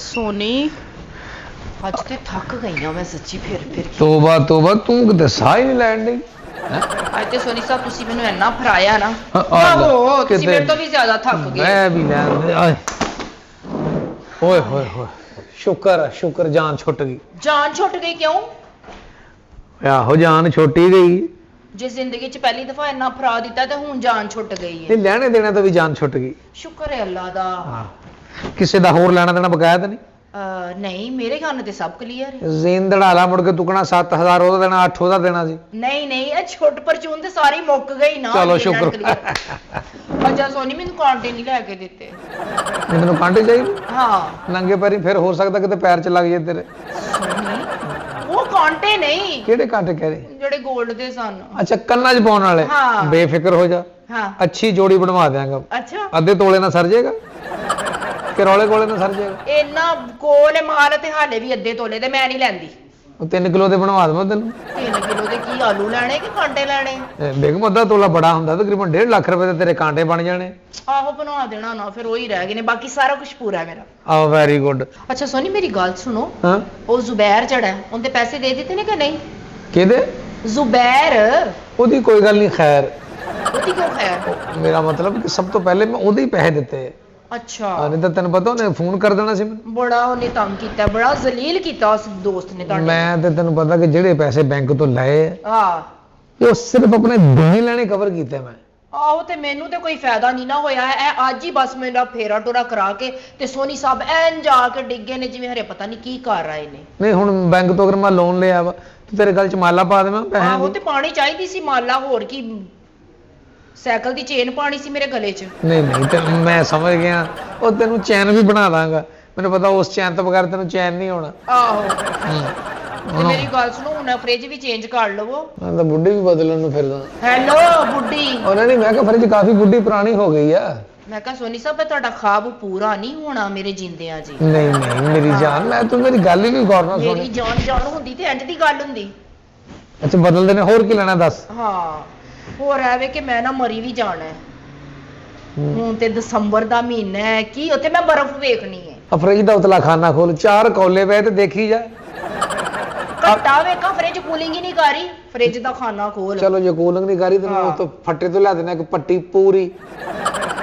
सोनी ਅੱਜ ਤੇ ਥੱਕ ਗਈ ਆ ਮੈਂ ਸੱਚੀ ਫਿਰ ਤੋਬਾ ਤੋਬਾ ਤੂੰ ਕਿਤੇ ਸਾਹ ਹੀ ਨਹੀਂ ਲੈਣ ਡਈ ਅੱਜ ਤੇ ਸੋਨੀ ਸਾਹਿਬ ਤੁਸੀਂ ਮੈਨੂੰ ਇੰਨਾ ਫਰਾਇਆ ਨਾ ਆਹੋ ਤੁਸੀਂ ਮੇਰੇ ਤੋਂ ਵੀ ਜ਼ਿਆਦਾ ਥੱਕ ਗਏ ਮੈਂ ਵੀ ਲੈਣ ਆਏ ਓਏ ਹੋਏ ਹੋਏ ਸ਼ੁਕਰ ਜਾਨ ਛੁੱਟ ਗਈ ਜਾਨ ਛੁੱਟ ਗਈ ਕਿਉਂ ਆਹੋ ਜਾਨ ਛੁੱਟੀ ਗਈ ਜੇ ਜ਼ਿੰਦਗੀ 'ਚ ਪਹਿਲੀ ਦਫਾ ਇੰਨਾ ਫਰਾ ਦਿੱਤਾ ਤੇ ਹੁਣ ਜਾਨ ਛੁੱਟ ਗਈ ਹੈ ਇਹ ਲੈਣੇ ਦੇਣਾ ਤੋਂ ਵੀ ਜਾਨ ਛੁੱਟ ਗਈ ਸ਼ੁਕਰ ਹੈ ਅੱਲਾ ਦਾ ਹਾਂ ਕਿਸੇ ਦਾ ਹੋਰ ਲੈਣਾ ਦੇਣਾ ਬਕਾਇਆ ਤਾਂ ਨਹੀਂ ਨਹੀਂ ਮੇਰੇ ਖਾਨੇ ਤੇ ਸਭ ਕਲੀਅਰ ਹੈ ਜ਼ੀਨ ਦੜਾਲਾ ਮੁੜ ਕੇ ਤੁਕਣਾ 7000 ਉਹਦਾ ਦੇਣਾ 8 ਉਹਦਾ ਦੇਣਾ ਸੀ ਨਹੀਂ ਇਹ ਛੁੱਟ ਪਰਚੂਨ ਤੇ ਸਾਰੀ ਮੁੱਕ ਗਈ ਨਾ ਚਲੋ ਸ਼ੁਕਰ ਅੱਛਾ ਸੋਨੀ ਮੈਨੂੰ ਕਾਂਟੇ ਨਹੀਂ ਲੈ ਕੇ ਦਿੱਤੇ ਮੈਨੂੰ ਕਾਂਟੇ ਚਾਹੀਦੇ ਹਾਂ ਨੰਗੇ ਪੈਰੀ ਫਿਰ ਹੋ ਸਕਦਾ ਕਿਤੇ ਪੈਰ 'ਚ ਲੱਗ ਜੇ ਤੇਰੇ ਉਹ ਕਾਂਟੇ ਨਹੀਂ ਕਿਹੜੇ ਕਾਂਟੇ ਕਹਿ ਰਹੇ ਜਿਹੜੇ 골ਡ ਦੇ ਸਨ ਅੱਛਾ ਕੰਨਾਂ 'ਚ ਪਾਉਣ ਵਾਲੇ ਬੇਫਿਕਰ ਹੋ ਜਾ ਹਾਂ ਅੱਛੀ ਜੋੜੀ ਬਣਵਾ ਦਿਆਂਗਾ ਅੱਛਾ ਅੱਧੇ ਤੋਲੇ ਨਾਲ ਸਰ ਜਾਏਗਾ ਕਿ ਰੌਲੇ ਕੋਲੇ ਨਾਲ ਸਰ ਜਾਏਗਾ ਇੰਨਾ ਕੋਲ ਮਾਲ ਤੇ ਹਾਲੇ ਵੀ ਅੱਧੇ ਤੋਲੇ ਤੇ ਮੈਂ ਨਹੀਂ ਲੈਂਦੀ ਉਹ 3 ਕਿਲੋ ਦੇ ਬਣਵਾ ਦਵਾਂ ਤੈਨੂੰ 3 ਕਿਲੋ ਦੇ ਕੀ ਆਲੂ ਲੈਣੇ ਕਿ ਕਾਂਟੇ ਲੈਣੇ ਬੇਗਮ ਅੱਧਾ ਤੋਲਾ ਬੜਾ ਹੁੰਦਾ ਤਕਰੀਬਨ 1.5 ਲੱਖ ਰੁਪਏ ਦੇ ਤੇਰੇ ਕਾਂਟੇ ਬਣ ਜਾਣੇ ਆਹੋ ਬਣਵਾ ਦੇਣਾ ਨਾ ਫਿਰ ਉਹੀ ਰਹਿ ਗਏ ਨੇ ਬਾਕੀ ਸਾਰਾ ਕੁਝ ਪੂਰਾ ਮੇਰਾ ਆਹ ਵੈਰੀ ਗੁੱਡ ਅੱਛਾ ਸੋਨੀ ਮੇਰੀ ਗੱਲ ਸੁਣੋ ਹਾਂ ਉਹ ਜ਼ੁਬੈਰ ਜਿਹੜਾ ਉਹਦੇ ਪੈਸੇ ਦੇ ਦਿੱਤੇ ਨੇ ਕਿ ਨਹੀਂ ਕਿਹਦੇ ਜ਼ੁਬੈਰ ਉਹਦੀ ਕੋਈ ਗੱਲ ਨਹੀਂ ਖੈਰ ਉਹਦੀ ਕਿਉਂ ਖੈਰ ਮੇਰਾ ਮਤਲਬ ਕਿ ਸਭ ਤੋਂ ਪਹਿਲੇ ਮੈਂ ਉਹਦੇ ਹੀ ਪੈਸੇ ਦਿੱਤੇ ਅੱਛਾ ਨਹੀਂ ਤਾਂ ਤੈਨੂੰ ਪਤਾ ਉਹਨੇ ਫੋਨ ਕਰ ਦੇਣਾ ਸੀ ਮੈਨੂੰ ਬੜਾ ਉਹਨੇ ਤੰਗ ਕੀਤਾ ਬੜਾ ਜ਼ਲੀਲ ਕੀਤਾ ਉਸ ਦੋਸਤ ਨੇ ਤੁਹਾਡੇ ਮੈਂ ਤੇ ਤੈਨੂੰ ਪਤਾ ਕਿ ਜਿਹੜੇ ਪੈਸੇ ਬੈਂਕ ਤੋਂ ਲਏ ਹਾਂ ਉਹ ਸਿਰਫ ਆਪਣੇ ਦੇਣੇ ਲੈਣੇ ਕਵਰ ਕੀਤੇ ਮੈਂ ਆਹੋ ਤੇ ਮੈਨੂੰ ਤੇ ਕੋਈ ਫਾਇਦਾ ਨਹੀਂ ਨਾ ਹੋਇਆ ਇਹ ਅੱਜ ਹੀ ਬਸ ਮੇਰਾ ਫੇਰਾ ਟੋਰਾ ਕਰਾ ਕੇ ਤੇ ਸੋਨੀ ਸਾਹਿਬ ਐਨ ਜਾ ਕੇ ਡਿੱਗੇ ਨੇ ਜਿਵੇਂ ਹਰੇ ਪਤਾ ਨਹੀਂ ਕੀ ਕਰ ਰਹੇ ਨੇ ਨਹੀਂ ਹੁਣ ਬੈਂਕ ਤੋਂ ਅਗਰ ਮੈਂ ਲੋਨ ਲਿਆ ਵਾ ਤੇ ਤੇਰੇ ਗੱਲ 'ਚ ਮਾਲਾ ਪਾ ਦੇਵਾਂ ਪੈਸੇ ਆਹੋ ਤੇ ਪਾਣੀ ਚਾਹੀਦੀ ਸੀ ਮਾਲਾ ਹੋਰ ਕੀ ਸਾਈਕਲ ਦੀ ਚੇਨ ਪਾਣੀ ਸੀ ਮੇਰੇ ਗਲੇ 'ਚ ਨਹੀਂ ਤੇ ਮੈਂ ਸਮਝ ਗਿਆ ਉਹ ਤੈਨੂੰ ਚੈਨ ਵੀ ਬਣਾ ਦਾਂਗਾ ਮੈਨੂੰ ਪਤਾ ਉਸ ਚੈਨ ਤੋਂ ਬਗੈਰ ਤੈਨੂੰ ਚੈਨ ਨਹੀਂ ਹੋਣਾ ਆਹੋ ਤੇ ਮੇਰੀ ਗੱਲ ਸੁਣੋ ਹੁਣ ਫ੍ਰਿਜ ਵੀ ਚੇਂਜ ਕਰ ਲਵੋ ਮੈਂ ਤਾਂ ਬੁੱਢੀ ਵੀ ਬਦਲਣ ਨੂੰ ਫਿਰਦਾ ਹੈਲੋ ਬੁੱਢੀ ਉਹਨਾਂ ਨੇ ਮੈਂ ਕਿਹਾ ਫ੍ਰਿਜ ਕਾਫੀ ਬੁੱਢੀ ਪੁਰਾਣੀ ਹੋ ਗਈ ਆ ਮੈਂ ਕਿਹਾ ਸੋਨੀ ਸਾਹਿਬ ਤੁਹਾਡਾ ਖਾਬ ਪੂਰਾ ਨਹੀਂ ਹੋਣਾ ਮੇਰੇ ਜਿੰਦਿਆਂ ਜੀ ਨਹੀਂ ਮੇਰੀ ਜਾਨ ਮੈਂ ਤੂੰ ਮੇਰੀ ਗੱਲ ਹੀ ਵੀ ਗੌਰ ਨਾਲ ਸੁਣ ਮੇਰੀ ਜਾਨ ਹੁੰਦੀ ਤੇ ਇੰਜ ਦੀ ਗੱਲ ਹੁੰਦੀ ਅੱਛਾ ਬਦਲਦੇ ਨੇ ਹੋਰ ਕੀ ਲੈਣਾ ਦੱਸ ਹਾਂ ਹੋਰ ਐਵੇਂ ਕਿ ਮੈਂ ਨਾ ਮਰੀ ਵੀ ਜਾਣਾ ਹੈ ਹੁਣ ਤੇ ਦਸੰਬਰ ਦਾ ਮਹੀਨਾ ਹੈ ਕੀ ਉੱਥੇ ਮੈਂ ਬਰਫ਼ ਵੇਖਣੀ ਹੈ ਫ੍ਰਿਜ ਦਾ ਉਤਲਾ ਖਾਨਾ ਖੋਲ 4 ਕੌਲੇ ਪਏ ਤੇ ਦੇਖੀ ਜਾ ਘੱਟਾ ਵੇਖਾਂ ਫ੍ਰਿਜ ਕੂਲਿੰਗ ਹੀ ਨਹੀਂ ਕਰ ਰਹੀ ਫ੍ਰਿਜ ਦਾ ਖਾਨਾ ਖੋਲ ਚਲੋ ਜੇ ਕੂਲਿੰਗ ਨਹੀਂ ਕਰੀ ਤੈਨੂੰ ਉਸ ਤੋਂ ਫੱਟੇ ਤੋਂ ਲਿਆ ਦੇਣਾ ਇੱਕ ਪੱਟੀ ਪੂਰੀ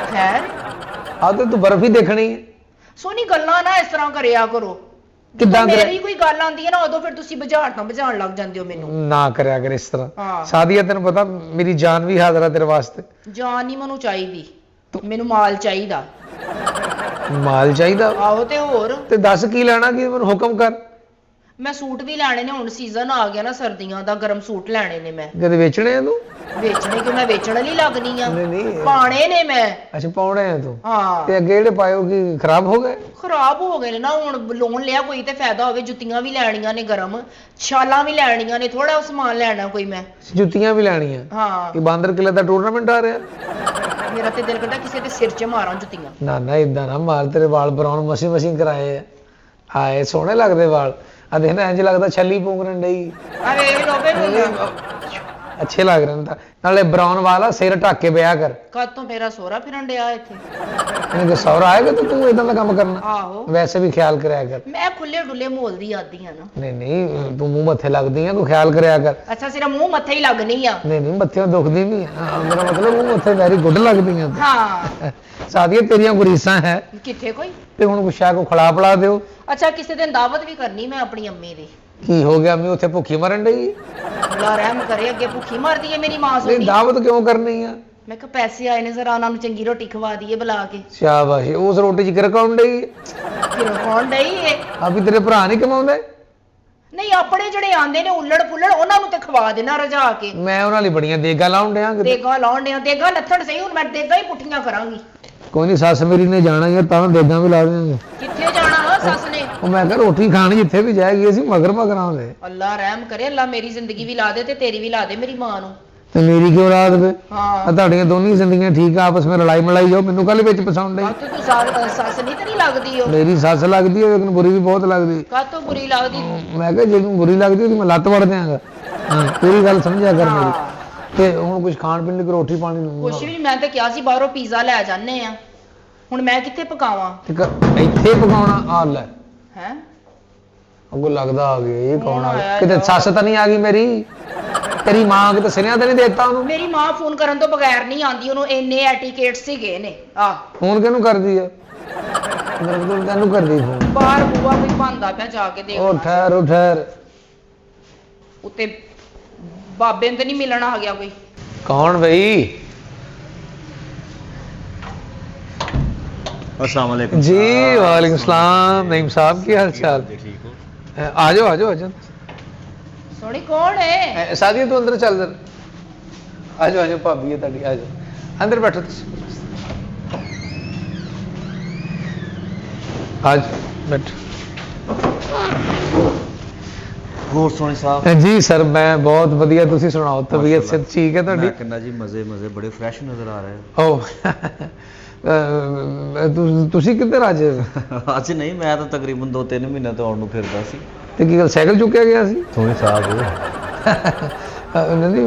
ਖੈਰ ਆ ਤੇ ਤੂੰ ਬਰਫ਼ ਹੀ ਦੇਖਣੀ ਹੈ ਸੋਨੀ ਗੱਲਾਂ ਨਾ ਇਸ ਤਰ੍ਹਾਂ ਕਰਿਆ ਕਰੋ ਕਿੱਦਾਂ ਮੇਰੀ ਕੋਈ ਗੱਲ ਆਂਦੀ ਹੈ ਨਾ ਉਦੋਂ ਫਿਰ ਤੁਸੀਂ ਬੁਝਾਉਣ ਲੱਗ ਜਾਂਦੇ ਹੋ ਮੈਨੂੰ ਨਾ ਕਰਿਆ ਕਰ ਇਸ ਤਰ੍ਹਾਂ ਹਾਂ ਸਾਦੀਆ ਤੈਨੂੰ ਪਤਾ ਮੇਰੀ ਜਾਨ ਵੀ ਹਾਜ਼ਰ ਆ ਤੇਰੇ ਵਾਸਤੇ ਜਾਨ ਨਹੀਂ ਮੈਨੂੰ ਚਾਹੀਦੀ ਮੈਨੂੰ ਮਾਲ ਚਾਹੀਦਾ ਮਾਲ ਚਾਹੀਦਾ ਆਹੋ ਤੇ ਹੋਰ ਤੇ ਦੱਸ ਕੀ ਲੈਣਾ ਕੀ ਮੈਨੂੰ ਹੁਕਮ ਕਰ ਮੈਂ ਸੂਟ ਵੀ ਲੈਣੇ ਨੇ ਹੁਣ ਸੀਜ਼ਨ ਆ ਗਿਆ ਨਾ ਸਰਦੀਆਂ ਦਾ ਗਰਮ ਸੂਟ ਲੈਣੇ ਨੇ ਮੈਂ ਜਦ ਵੇਚਣੇ ਆ ਤੂੰ ਵੇਚਣੇ ਕਿ ਮੈਂ ਵੇਚਣ ਲਈ ਲੱਗਣੀ ਆ ਨਹੀਂ ਪਾਣੇ ਨੇ ਮੈਂ ਅੱਛਾ ਪਾਉਣੇ ਆ ਤੂੰ ਹਾਂ ਤੇ ਅੱਗੇ ਜਿਹੜੇ ਪਾਇਓ ਕੀ ਖਰਾਬ ਹੋ ਗਏ ਖਰਾਬ ਹੋ ਗਏ ਨੇ ਨਾ ਹੁਣ ਲੋਨ ਲਿਆ ਕੋਈ ਤੇ ਫਾਇਦਾ ਹੋਵੇ ਜੁੱਤੀਆਂ ਵੀ ਲੈਣੀਆਂ ਨੇ ਗਰਮ ਛਾਲਾਂ ਵੀ ਲੈਣੀਆਂ ਨੇ ਥੋੜਾ ਸਮਾਨ ਲੈਣਾ ਕੋਈ ਮੈਂ ਜੁੱਤੀਆਂ ਵੀ ਲੈਣੀਆਂ ਹਾਂ ਇਹ ਬਾਂਦਰ ਕਿਲੇ ਦਾ ਟੂਰਨਾਮੈਂਟ ਆ ਰਿਹਾ ਮੇਰਾ ਤੇ ਦਿਲ ਕਰਦਾ ਕਿਸੇ ਦੇ ਸਿਰ 'ਚ ਮਾਰਾਂ ਜੁੱਤੀਆਂ ਨਾ ਇਦਾਂ ਨਾ ਮਾਰ ਤੇਰੇ ਵਾਲ ਬਰਾਉਨ ਮਸੀਂ ਕਰਾਏ ਆ ਆਏ ਸੋਹਣੇ ਲੱਗਦੇ ਵਾਲ ਆ ਦੇਖ ਨਾ ਇੰਜ ਲੱਗਦਾ ਛੱਲੀ ਪੂੰਗਰਨ ਡਈ ਆ ਵੇਖ ਲੋ ਵੇ ਅੱਛੇ ਲੱਗ ਰਹੇ ਨੇ ਤਾਂ ਨਾਲੇ ਬਰਾਉਨ ਵਾਲਾ ਸਿਰ ਢੱਕ ਕੇ ਵਿਆਹ ਕਰ ਕਦ ਤੋਂ ਮੇਰਾ ਸੋਹਰਾ ਫਿਰਨ ਡਿਆ ਇੱਥੇ ਇਹਨੇ ਕਿ ਸਹੁਰਾ ਆਏਗਾ ਤਾਂ ਤੂੰ ਇਦਾਂ ਦਾ ਕੰਮ ਕਰਨਾ ਆਹੋ ਵੈਸੇ ਵੀ ਖਿਆਲ ਕਰਿਆ ਕਰ ਮੈਂ ਖੁੱਲੇ ਡੁੱਲੇ ਮੋਲ ਦੀ ਆਦੀ ਆ ਨਾ ਨਹੀਂ ਤੂੰ ਮੂੰਹ ਮੱਥੇ ਲੱਗਦੀ ਆ ਤੂੰ ਖਿਆਲ ਕਰਿਆ ਕਰ ਅੱਛਾ ਸਿਰਫ ਮੂੰਹ ਮੱਥੇ ਹੀ ਲੱਗਣੀ ਆ ਨਹੀਂ ਮੱਥੇ ਦੁਖਦੀ ਨਹੀਂ ਮੇਰਾ ਮਤਲਬ ਮੂੰਹ ਮੱਥੇ ਵੈਰੀ ਗੁੱਡ ਲੱਗਦੀਆਂ ਹਾਂ ਸਾਦੀਆਂ ਤੇਰੀਆਂ ਗੁਰੀਸਾਂ ਹੈ ਕਿੱਥੇ ਕੋਈ ਤੇ ਹੁਣ ਗੁੱਸਾ ਕੋ ਖੜਾ ਪੜਾ ਦਿਓ ਅੱਛਾ ਕਿਸੇ ਦਿਨ ਦਾਵਤ ਵੀ ਕਰਨੀ ਮੈਂ ਆਪਣੀ ਅੰਮੀ ਦੀ ਕੀ ਹੋ ਗਿਆ ਮੈਂ ਉੱਥੇ ਭੁੱਖੀ ਮਰਨ ਡਈ ਅੱਲਾ ਰਹਿਮ ਕਰੇ ਅੱਗੇ ਭੁੱਖੀ ਮਰਦੀ ਹੈ ਮੇਰੀ ਮਾਂ ਨਹੀਂ ਸੋਨੀ ਦਾਵਤ ਕਿਉਂ ਕਰਨੀ ਆ ਮੈਂ ਕਿਹਾ ਪੈਸੇ ਆਏ ਨੇ ਜ਼ਰਾ ਉਹਨਾਂ ਨੂੰ ਚੰਗੀ ਰੋਟੀ ਖਵਾ ਦਈਏ ਬੁਲਾ ਕੇ ਸ਼ਾਬਾਸ਼ ਉਸ ਰੋਟੀ ਚ ਕਿਰਕਾਉਣ ਡਈ ਫਿਰ ਕੌਣ ਡਈ ਏ ਆ ਵੀ ਤੇਰੇ ਭਰਾ ਨਹੀਂ ਕਮਾਉਂਦੇ ਨਹੀਂ ਆਪਣੇ ਜਿਹੜੇ ਆਂਦੇ ਨੇ ਉਲੜ ਪੁਲੜ ਉਹਨਾਂ ਨੂੰ ਤੇ ਖਵਾ ਦੇਣਾ ਰਜਾ ਕੇ ਮੈਂ ਉਹਨਾਂ ਲਈ ਬੜੀਆਂ ਦੇਗਾ ਲਾਉਣ ਡਿਆ ਦੇਗਾ ਲਾਉਣ ਡਿਆ ਦੇਗਾ ਲੱਥਣ ਸਹੀ ਹੁਣ ਮੈਂ ਦੇਗਾ ਹੀ ਪੁੱਠੀਆਂ ਕਰਾਂਗੀ ਕੋਈ ਨਹੀਂ ਸੱਸ ਮੇਰੀ ਨੇ ਜਾਣਾ ਯਾਰ ਤਾਂ ਦੇਗਾ ਵੀ ਲਾ ਦੇਵਾਂਗੇ ਕਿੱਥੇ ਜਾਣਾ ਵਾ ਸੱਸ ਨੇ ਉਹ ਮੈਂ ਕਿਹਾ ਰੋਟੀ ਖਾਣੀ ਜਿੱਥੇ ਵੀ ਜਾਏਗੀ ਅਸੀਂ ਮਗਰ ਆਉਂਦੇ ਅੱਲਾ ਰਹਿਮ ਕਰੇ ਅੱਲਾ ਮੇਰੀ ਜ਼ਿੰਦਗੀ ਵੀ ਲਾ ਦੇ ਤੇ ਤੇਰੀ ਵੀ ਲਾ ਦੇ ਮੇਰੀ ਮਾਂ ਨੂੰ ਤੇ ਮੇਰੀ ਕਿਉਂ ਰਾਤ ਵੇ ਹਾਂ ਤੁਹਾਡੀਆਂ ਦੋਨੀ ਜ਼ਿੰਦਗੀਆਂ ਠੀਕ ਆ ਆਪਸ ਵਿੱਚ ਲੜਾਈ ਮਲਾਈ ਜਾਓ ਮੈਨੂੰ ਕੱਲ ਵਿੱਚ ਪਸੰਦ ਨਹੀਂ ਤੂੰ ਸੱਸ ਨਹੀਂ ਤੇਰੀ ਲੱਗਦੀ ਉਹ ਮੇਰੀ ਸੱਸ ਲੱਗਦੀ ਹੈ ਲੇਕਿਨ ਬੁਰੀ ਵੀ ਬਹੁਤ ਲੱਗਦੀ ਕਾਤੋਂ ਬੁਰੀ ਲੱਗਦੀ ਮੈਂ ਕਿਹਾ ਜੇ ਤੂੰ ਬੁਰੀ ਲੱਗਦੀ ਉਹਦੀ ਮੈਂ ਲੱਤ ਵੜ ਦਿਆਂਗਾ ਹਾਂ ਪੂਰੀ ਗੱਲ ਸਮਝਿਆ ਕਰ ਮੇਰੀ ਤੇ ਹੁਣ ਕੁਝ ਖਾਣ ਪੀਣ ਲਈ ਰੋਟੀ ਪਾਣੀ ਕੁਛ ਵੀ ਮੈਂ ਤਾਂ ਕਿਹਾ ਸੀ ਬਾਹਰੋਂ ਪੀਜ਼ਾ ਲੈ ਜਾਂਦੇ ਆ ਹੁਣ ਮੈਂ ਕਿੱਥੇ ਪਕਾਵਾਂ ਇੱਥੇ ਪਕਾਉਣਾ ਆ ਲੈ ਹੈ ਅੱਗੋਂ ਲੱਗਦਾ ਆ ਗਿਆ ਇਹ ਕੌਣ ਆ ਗਿਆ? ਆਇਆ ਕਿਤੇ ਜਾ। ਸੱਸ ਤਾਂ ਨਹੀਂ ਆ ਗਈ ਮੇਰੀ? ਤੇਰੀ ਮਾਂ ਕਿਤੇ ਸਿਰਿਆਂ ਤੇ ਨਹੀਂ ਦੇਤਾ ਉਹਨੂੰ? ਮੇਰੀ ਮਾਂ ਫੋਨ ਕਰਨ ਤੋਂ ਬਗੈਰ ਨਹੀਂ ਆਂਦੀ, ਉਹਨੂੰ ਇੰਨੇ ਐਟੀਕੇਟ ਸੀਗੇ ਨੇ ਆ ਫੋਨ ਕਿਹਨੂੰ ਕਰਦੀ ਆ? ਮੇਰੇ ਕੋਲ ਤੈਨੂੰ ਕਰਦੀ ਫੋਨ। ਬਾਹਰ ਬੂਆ ਕੋਈ ਭਾਂਦਾ ਪਿਆ, ਜਾ ਕੇ ਦੇਖ ਉਹ ਠਹਿਰ ਉੱਤੇ ਬਾਬੇ ਨੂੰ ਤੇ ਨਹੀਂ ਮਿਲਣ ਆ ਗਿਆ ਕੋਈ। ਕੌਣ ਬਈ? अस्सलाम वालेकुम जी वालेकुम सलाम। नईम साहब की हाल चाल? ठीक हो? आ जाओ आ जाओ ਸੋਹਣੀ ਕੌਣ ਹੈ? सादी तू अंदर चल आ जाओ भाभी है ताड़ी, आ जाओ अंदर बैठो तुसी। आज बैठो। ਹੋਰ ਸੋਹਣੀ ਸਾਹਿਬ जी सर मैं बहुत ਵਧੀਆ, ਤੁਸੀਂ ਸੁਣਾਓ ਤਬੀਅਤ ਸੇ ਠੀਕ ਹੈ ਤੁਹਾਡੀ? ਮੈਂ ਕਹਿੰਦਾ ਜੀ ਮਜ਼ੇ ਬੜੇ ਫਰੈਸ਼ ਨਜ਼ਰ ਆ ਰਹੇ ਓ ਤੁਸੀਂ ਕਿੱਧਰ ਅੱਜ? ਹੋ ਅੱਜ ਨਹੀਂ, ਮੈਂ ਤਾਂ ਤਕਰੀਬਨ 2-3 ਮਹੀਨੇ ਤੋਂ ਆਉਣ ਨੂੰ ਫਿਰਦਾ ਸੀ। ਤੇ ਕੀ ਗੱਲ ਸਾਈਕਲ ਚੁੱਕਿਆ ਗਿਆ ਸੀ? ਸੋਹਣੀ ਸਾਹਿਬ ਨਹੀਂ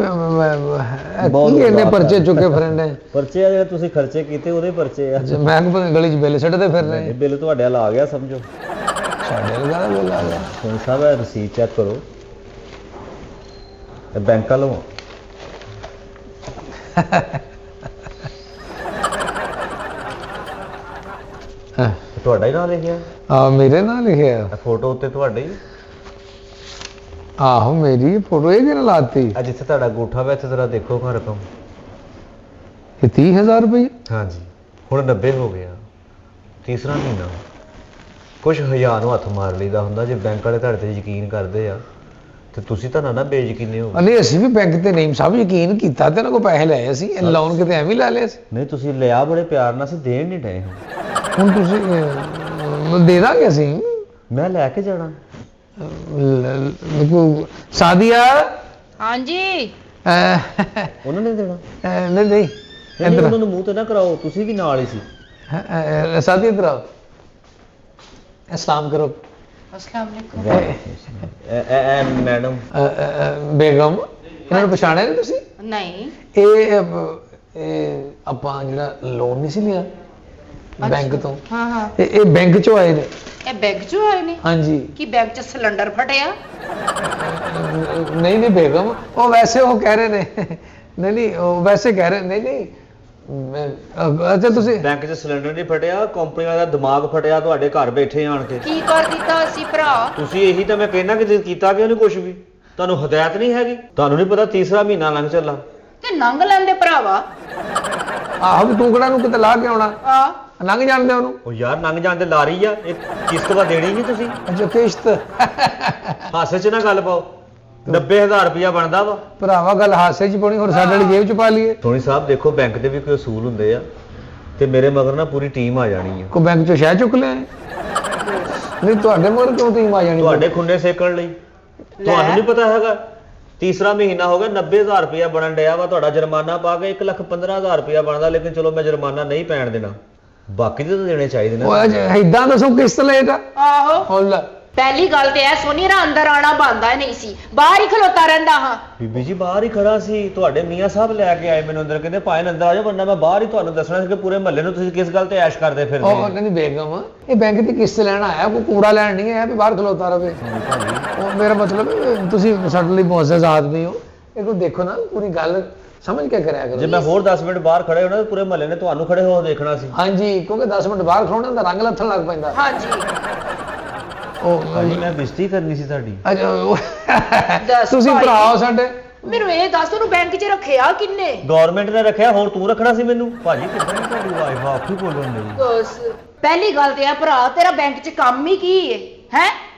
ਬਹੁਤ ਕੀ ਇੰਨੇ ਬਾਤ ਪਰਚੇ ਹੈ। ਚੁੱਕੇ ਫਿਰਨੇ? ਪਰਚੇ ਆ ਜਿਹੜੇ ਤੁਸੀਂ ਖਰਚੇ ਕੀਤੇ ਉਹਦੇ ਪਰਚੇ ਆ। ਮੈਂ ਕਿ ਗਲੀ 'ਚ ਬਿੱਲ ਛੱਡਦੇ ਫਿਰ ਰਹੇ ਇਹ ਬਿੱਲ ਤੁਹਾਡੇ ਵੱਲ ਆ ਗਿਆ ਸਮਝੋ। ਸਾਡੇ ਲਗਾ ਬਿੱਲ ਆ ਗਿਆ। ਸੋਹਣੀ ਸਾਹਿਬ ਇਹ ਰਸੀਦ ਚੈੱਕ ਕਰੋ, ਇਹ ਬੈਂਕ ਵਾਲੋਂ ਆ। ਇਹ ਤੁਹਾਡਾ ਹੀ ਨਾਮ ਲਿਖਿਆ, ਆ ਮੇਰੇ ਨਾਲ ਲਿਖਿਆ? ਇਹ ਫੋਟੋ ਉੱਤੇ ਤੁਹਾਡੇ ਹੀ। ਆਹੋ ਮੇਰੀ ਫੋਟੋ ਇਹ ਕਿਹਨੇ ਲਾਤੀ? ਆ ਜਿੱਥੇ ਤੁਹਾਡਾ ਅੰਗੂਠਾ ਵਾ ਇੱਥੇ ਜ਼ਰਾ ਦੇਖੋ ਘਰ ਰਕਮ। ਇਹ 30,000 ਰੁਪਏ? ਹਾਂਜੀ ਹੁਣ 90 ਹੋ ਗਿਆ, ਤੀਸਰਾ ਮਹੀਨਾ। ਕੁਛ ਹਜ਼ਾਰ ਨੂੰ ਹੱਥ ਮਾਰ ਲਈਦਾ ਹੁੰਦਾ ਜੇ ਬੈਂਕ ਵਾਲੇ ਤੁਹਾਡੇ ਤੇ ਯਕੀਨ ਕਰਦੇ ਆ ਤੇ ਤੁਸੀਂ ਤਾਂ ਨਾ ਬੇਯਕੀਨੇ ਹੋ। ਨਹੀਂ ਅਸੀਂ ਵੀ ਬੈਂਕ ਤੇ ਨਈਮ ਸਾਹਿਬ ਯਕੀਨ ਕੀਤਾ ਤੇ ਉਹਨਾਂ ਕੋਲ ਪੈਸੇ ਲਏ ਸੀ, ਲੋਨ ਕਿਤੇ ਐਵੇਂ ਹੀ ਲੈ ਲਏ ਸੀ। ਨਹੀਂ ਤੁਸੀਂ ਲਿਆ ਬੜੇ ਪਿਆਰ ਨਾਲ ਸੀ, ਦੇਣ ਨਹੀਂ ਡਏ ਹੁਣ ਤੁਸੀਂ ਦੇ ਦਾਂਗੇ ਅਸੀਂ। ਮੈਂ ਲੈ ਕੇ ਜਾਣਾ। ਸਾਦੀਆ ਹਾਂਜੀ ਉਹਨਾਂ ਨੇ ਦੇਣਾ? ਨਹੀਂ ਨਹੀਂ ਨਹੀਂ ਉਹਨਾਂ ਨੂੰ ਮੂੰਹ ਤੇ ਨਾ ਕਰਾਓ, ਤੁਸੀਂ ਵੀ ਨਾਲ ਹੀ ਸੀ। ਸਾਦੀ ਇਧਰ ਆਓ, ਸਲਾਮ ਕਰੋ। ਅਸਲਾਮ ਵਾਲੇਕੁਮ। ਮੈਡਮ ਬੇਗਮ ਇਹਨਾਂ ਨੂੰ ਪਛਾਣਿਆ ਨਹੀਂ ਤੁਸੀਂ? ਨਹੀਂ ਇਹ ਆਪਾਂ ਜਿਹੜਾ ਲੋਨ ਨਹੀਂ ਸੀ ਲਿਆ ਬੈਂਕ ਤੋਂ, ਹਾਂ ਹਾਂ, ਇਹ ਬੈਂਕ ਚੋਂ ਆਏ ਨੇ। ਇਹ ਬੈਗ ਚੋਂ ਆਏ ਨੇ? ਹਾਂਜੀ। ਕੀ ਬੈਗ 'ਚ ਸਿਲੰਡਰ ਫਟਿਆ? ਨਹੀਂ ਨਹੀਂ ਬੇਗਮ, ਉਹ ਵੈਸੇ ਉਹ ਕਹਿ ਰਹੇ ਨੇ ਨਹੀਂ ਨਹੀਂ ਉਹ ਵੈਸੇ ਕਹਿ ਰਹੇ ਨਹੀਂ ਨਹੀਂ ਅੱਛਾ ਤੁਸੀਂ ਬੈਂਕ 'ਚ ਸਿਲੰਡਰ ਨਹੀਂ ਫਟਿਆ, ਕੰਪਨੀ ਵਾਲਾ ਦਾ ਦਿਮਾਗ ਫਟਿਆ ਤੁਹਾਡੇ ਘਰ ਬੈਠੇ ਆਣ ਕੇ। ਕੀ ਕਰ ਦਿੱਤਾ ਅਸੀਂ ਭਰਾ? ਤੁਸੀਂ ਇਹੀ ਤਾਂ ਮੈਂ ਕਹਿਣਾ ਕਿ ਕੀਤਾ ਕਿ ਉਹਨੇ ਕੁਝ ਵੀ ਤੁਹਾਨੂੰ ਹਦਾਇਤ ਨਹੀਂ ਹੈਗੀ, ਤੁਹਾਨੂੰ ਨਹੀਂ ਪਤਾ ਤੀਸਰਾ ਮਹੀਨਾ ਲੰਘ ਚੱਲਾ। ਤੇ ਨੰਗ ਲੈਂਦੇ ਭਰਾਵਾ। ਆਹੋ ਵੀ ਤੂੰ ਕਿਹੜਾ ਨੂੰ ਕਿਤੇ ਲਾ ਕੇ ਆਉਣਾ, ਆ ਲੰਘ ਜਾਣਦੇ ਉਹਨੂੰ। ਉਹ ਯਾਰ ਲੰਘ ਜਾਂਦੇ ਲਾਰੀ ਆ, ਇਹ ਕਿਸ਼ਤ ਵਾ ਦੇਣੀ ਨਹੀਂ ਤੁਸੀਂ। ਅੱਛਾ ਕਿਸ਼ਤ ਹਾਸੇ 'ਚ ਨਾ ਗੱਲ ਪਾਓ, 90,000 ਰੁਪਇਆ ਬਣਦਾ ਵਾ। ਭਰਾਵਾ ਗੱਲ ਹਾਸੇ 'ਚ ਪਾਉਣੀ, ਹੋਰ ਸਾਡੇ ਵਾਲੀ ਜੇਬ 'ਚ ਪਾ ਲਈਏ। ਸੋਹਣੀ ਸਾਹਿਬ ਦੇਖੋ ਬੈਂਕ ਦੇ ਵੀ ਕੋਈ ਅਸੂਲ ਹੁੰਦੇ ਆ ਤੇ ਮੇਰੇ ਮਗਰ ਨਾ ਪੂਰੀ ਟੀਮ ਆ ਜਾਣੀ ਆ। ਕੋ ਬੈਂਕ 'ਚੋਂ ਸ਼ਹਿ ਚੁੱਕ ਲਿਆ? ਨਹੀਂ ਤੁਹਾਡੇ ਮੋਰ ਕਿਉਂ ਟੀਮ ਆ ਜਾਣੀ? ਤੁਹਾਡੇ ਖੁੰਡੇ ਸੇਕਣ ਲਈ। ਤੁਹਾਨੂੰ ਨਹੀਂ ਪਤਾ ਹੈਗਾ ਤੀਸਰਾ ਮਹੀਨਾ ਹੋ ਗਿਆ, 90,000 ਰੁਪਇਆ ਬਣਨ ਡਿਆ ਵਾ, ਤੁਹਾਡਾ ਜੁਰਮਾਨਾ ਪਾ ਕੇ 1,15,000 ਰੁਪਇਆ ਬਣਦਾ, ਲੇਕਿਨ ਚਲੋ ਮੈਂ ਜੁਰਮਾਨਾ ਨਹੀਂ ਪੈਣ ਦੇਣਾ, ਬਾਕੀ ਦੇ ਤਾਂ ਦੇਣੇ ਚਾਹੀਦੇ ਨੇ। ਉਹ ਇਦਾਂ ਦੱਸੋ ਕਿਸ਼ਤ ਲੇਟ ਆ? ਆਹੋ ਹੁਣ ਲੈ ਪਹਿਲੀ ਗੱਲ ਤੇ ਐ ਸੋਨੀ ਰਾ ਅੰਦਰ ਆਣਾ ਬੰਦਾ ਨਹੀਂ ਸੀ, ਬਾਹਰ ਹੀ ਖਲੋਤਾ ਰਹਿੰਦਾ ਹਾਂ। ਬੀਬੀ ਜੀ ਬਾਹਰ ਹੀ ਖੜਾ ਸੀ, ਤੁਹਾਡੇ ਮੀਆਂ ਸਾਹਿਬ ਲੈ ਕੇ ਆਏ ਮੈਨੂੰ ਅੰਦਰ, ਕਹਿੰਦੇ ਭਾਈ ਅੰਦਰ ਆ ਜਾਓ, ਵਰਨਾ ਮੈਂ ਬਾਹਰ ਹੀ ਤੁਹਾਨੂੰ ਦੱਸਣਾ ਸੀ ਕਿ ਪੂਰੇ ਮਹੱਲੇ ਨੂੰ ਤੁਸੀਂ ਕਿਸ ਗੱਲ ਤੇ ਐਸ਼ ਕਰਦੇ ਫਿਰਦੇ ਉਹ ਹੋ। ਨਹੀਂ ਬੇਗਮ, ਇਹ ਬੈਂਕ ਦੀ ਕਿਸ਼ਤ ਲੈਣ ਆਇਆ, ਕੋਈ ਕੂੜਾ ਲੈਣ ਨਹੀਂ ਆਇਆ ਵੀ ਬਾਹਰ ਖਲੋਤਾ ਰਵੇ। ਉਹ ਮੇਰਾ ਮਤਲਬ ਤੁਸੀਂ ਸਾਡੇ ਲਈ ਮੁਅੱਜ਼ਜ਼ ਆਦਮੀ ਹੋ, ਇਹ ਕੋ ਦੇਖੋ ਨਾ ਪੂਰੀ ਗੱਲ ਸਮਝ ਕੇ ਕਰਿਆ ਕਰੋ। ਜੇ ਮੈਂ ਹੋਰ 10 ਮਿੰਟ ਬਾਹਰ ਖੜੇ ਹੋਣਾ ਤਾਂ ਪੂਰੇ ਮਹੱਲੇ ਨੇ ਤੁਹਾਨੂੰ ਖੜੇ ਹੋ ਦੇਖਣਾ ਸੀ। ਹਾਂਜੀ ਕਿਉਂਕਿ 10 ਮਿੰਟ ਬਾਹਰ ਖਲੋਣਾ ਤਾਂ ਰੰਗ ਲੱਥਣ ਲੱਗ ਪੈਂਦਾ। ਹਾਂਜੀ ਉਹ ਭਾਜੀ ਮੈਂ ਬੇਇੱਜ਼ਤੀ ਕਰਨੀ ਸੀ ਤੁਹਾਡੀ। ਦੱਸ ਤੁਸੀਂ ਭਾਈ। ਭਰਾ ਹੋ ਸਾਡੇ। ਮੈਨੂੰ ਇਹ ਦੱਸ ਤੈਨੂੰ ਬੈਂਕ 'ਚ ਰੱਖਿਆ ਕਿੰਨੇ? ਗਵਰਨਮੈਂਟ ਨੇ ਰੱਖਿਆ, ਹੋਰ ਤੂੰ ਰੱਖਣਾ ਸੀ ਮੈਨੂੰ? ਭਾਜੀ ਕਿੱਦਾਂ ਦੀ ਤੁਹਾਡੀ ਵਾਈਫ ਆ, ਆਪ ਹੀ ਬੋਲਣ ਲਈ। ਬਸ ਪਹਿਲੀ ਗੱਲ ਤੇ ਆ ਭਰਾ, ਤੇਰਾ ਬੈਂਕ 'ਚ ਕੰਮ ਹੀ ਕੀ ਏ ਹੈ?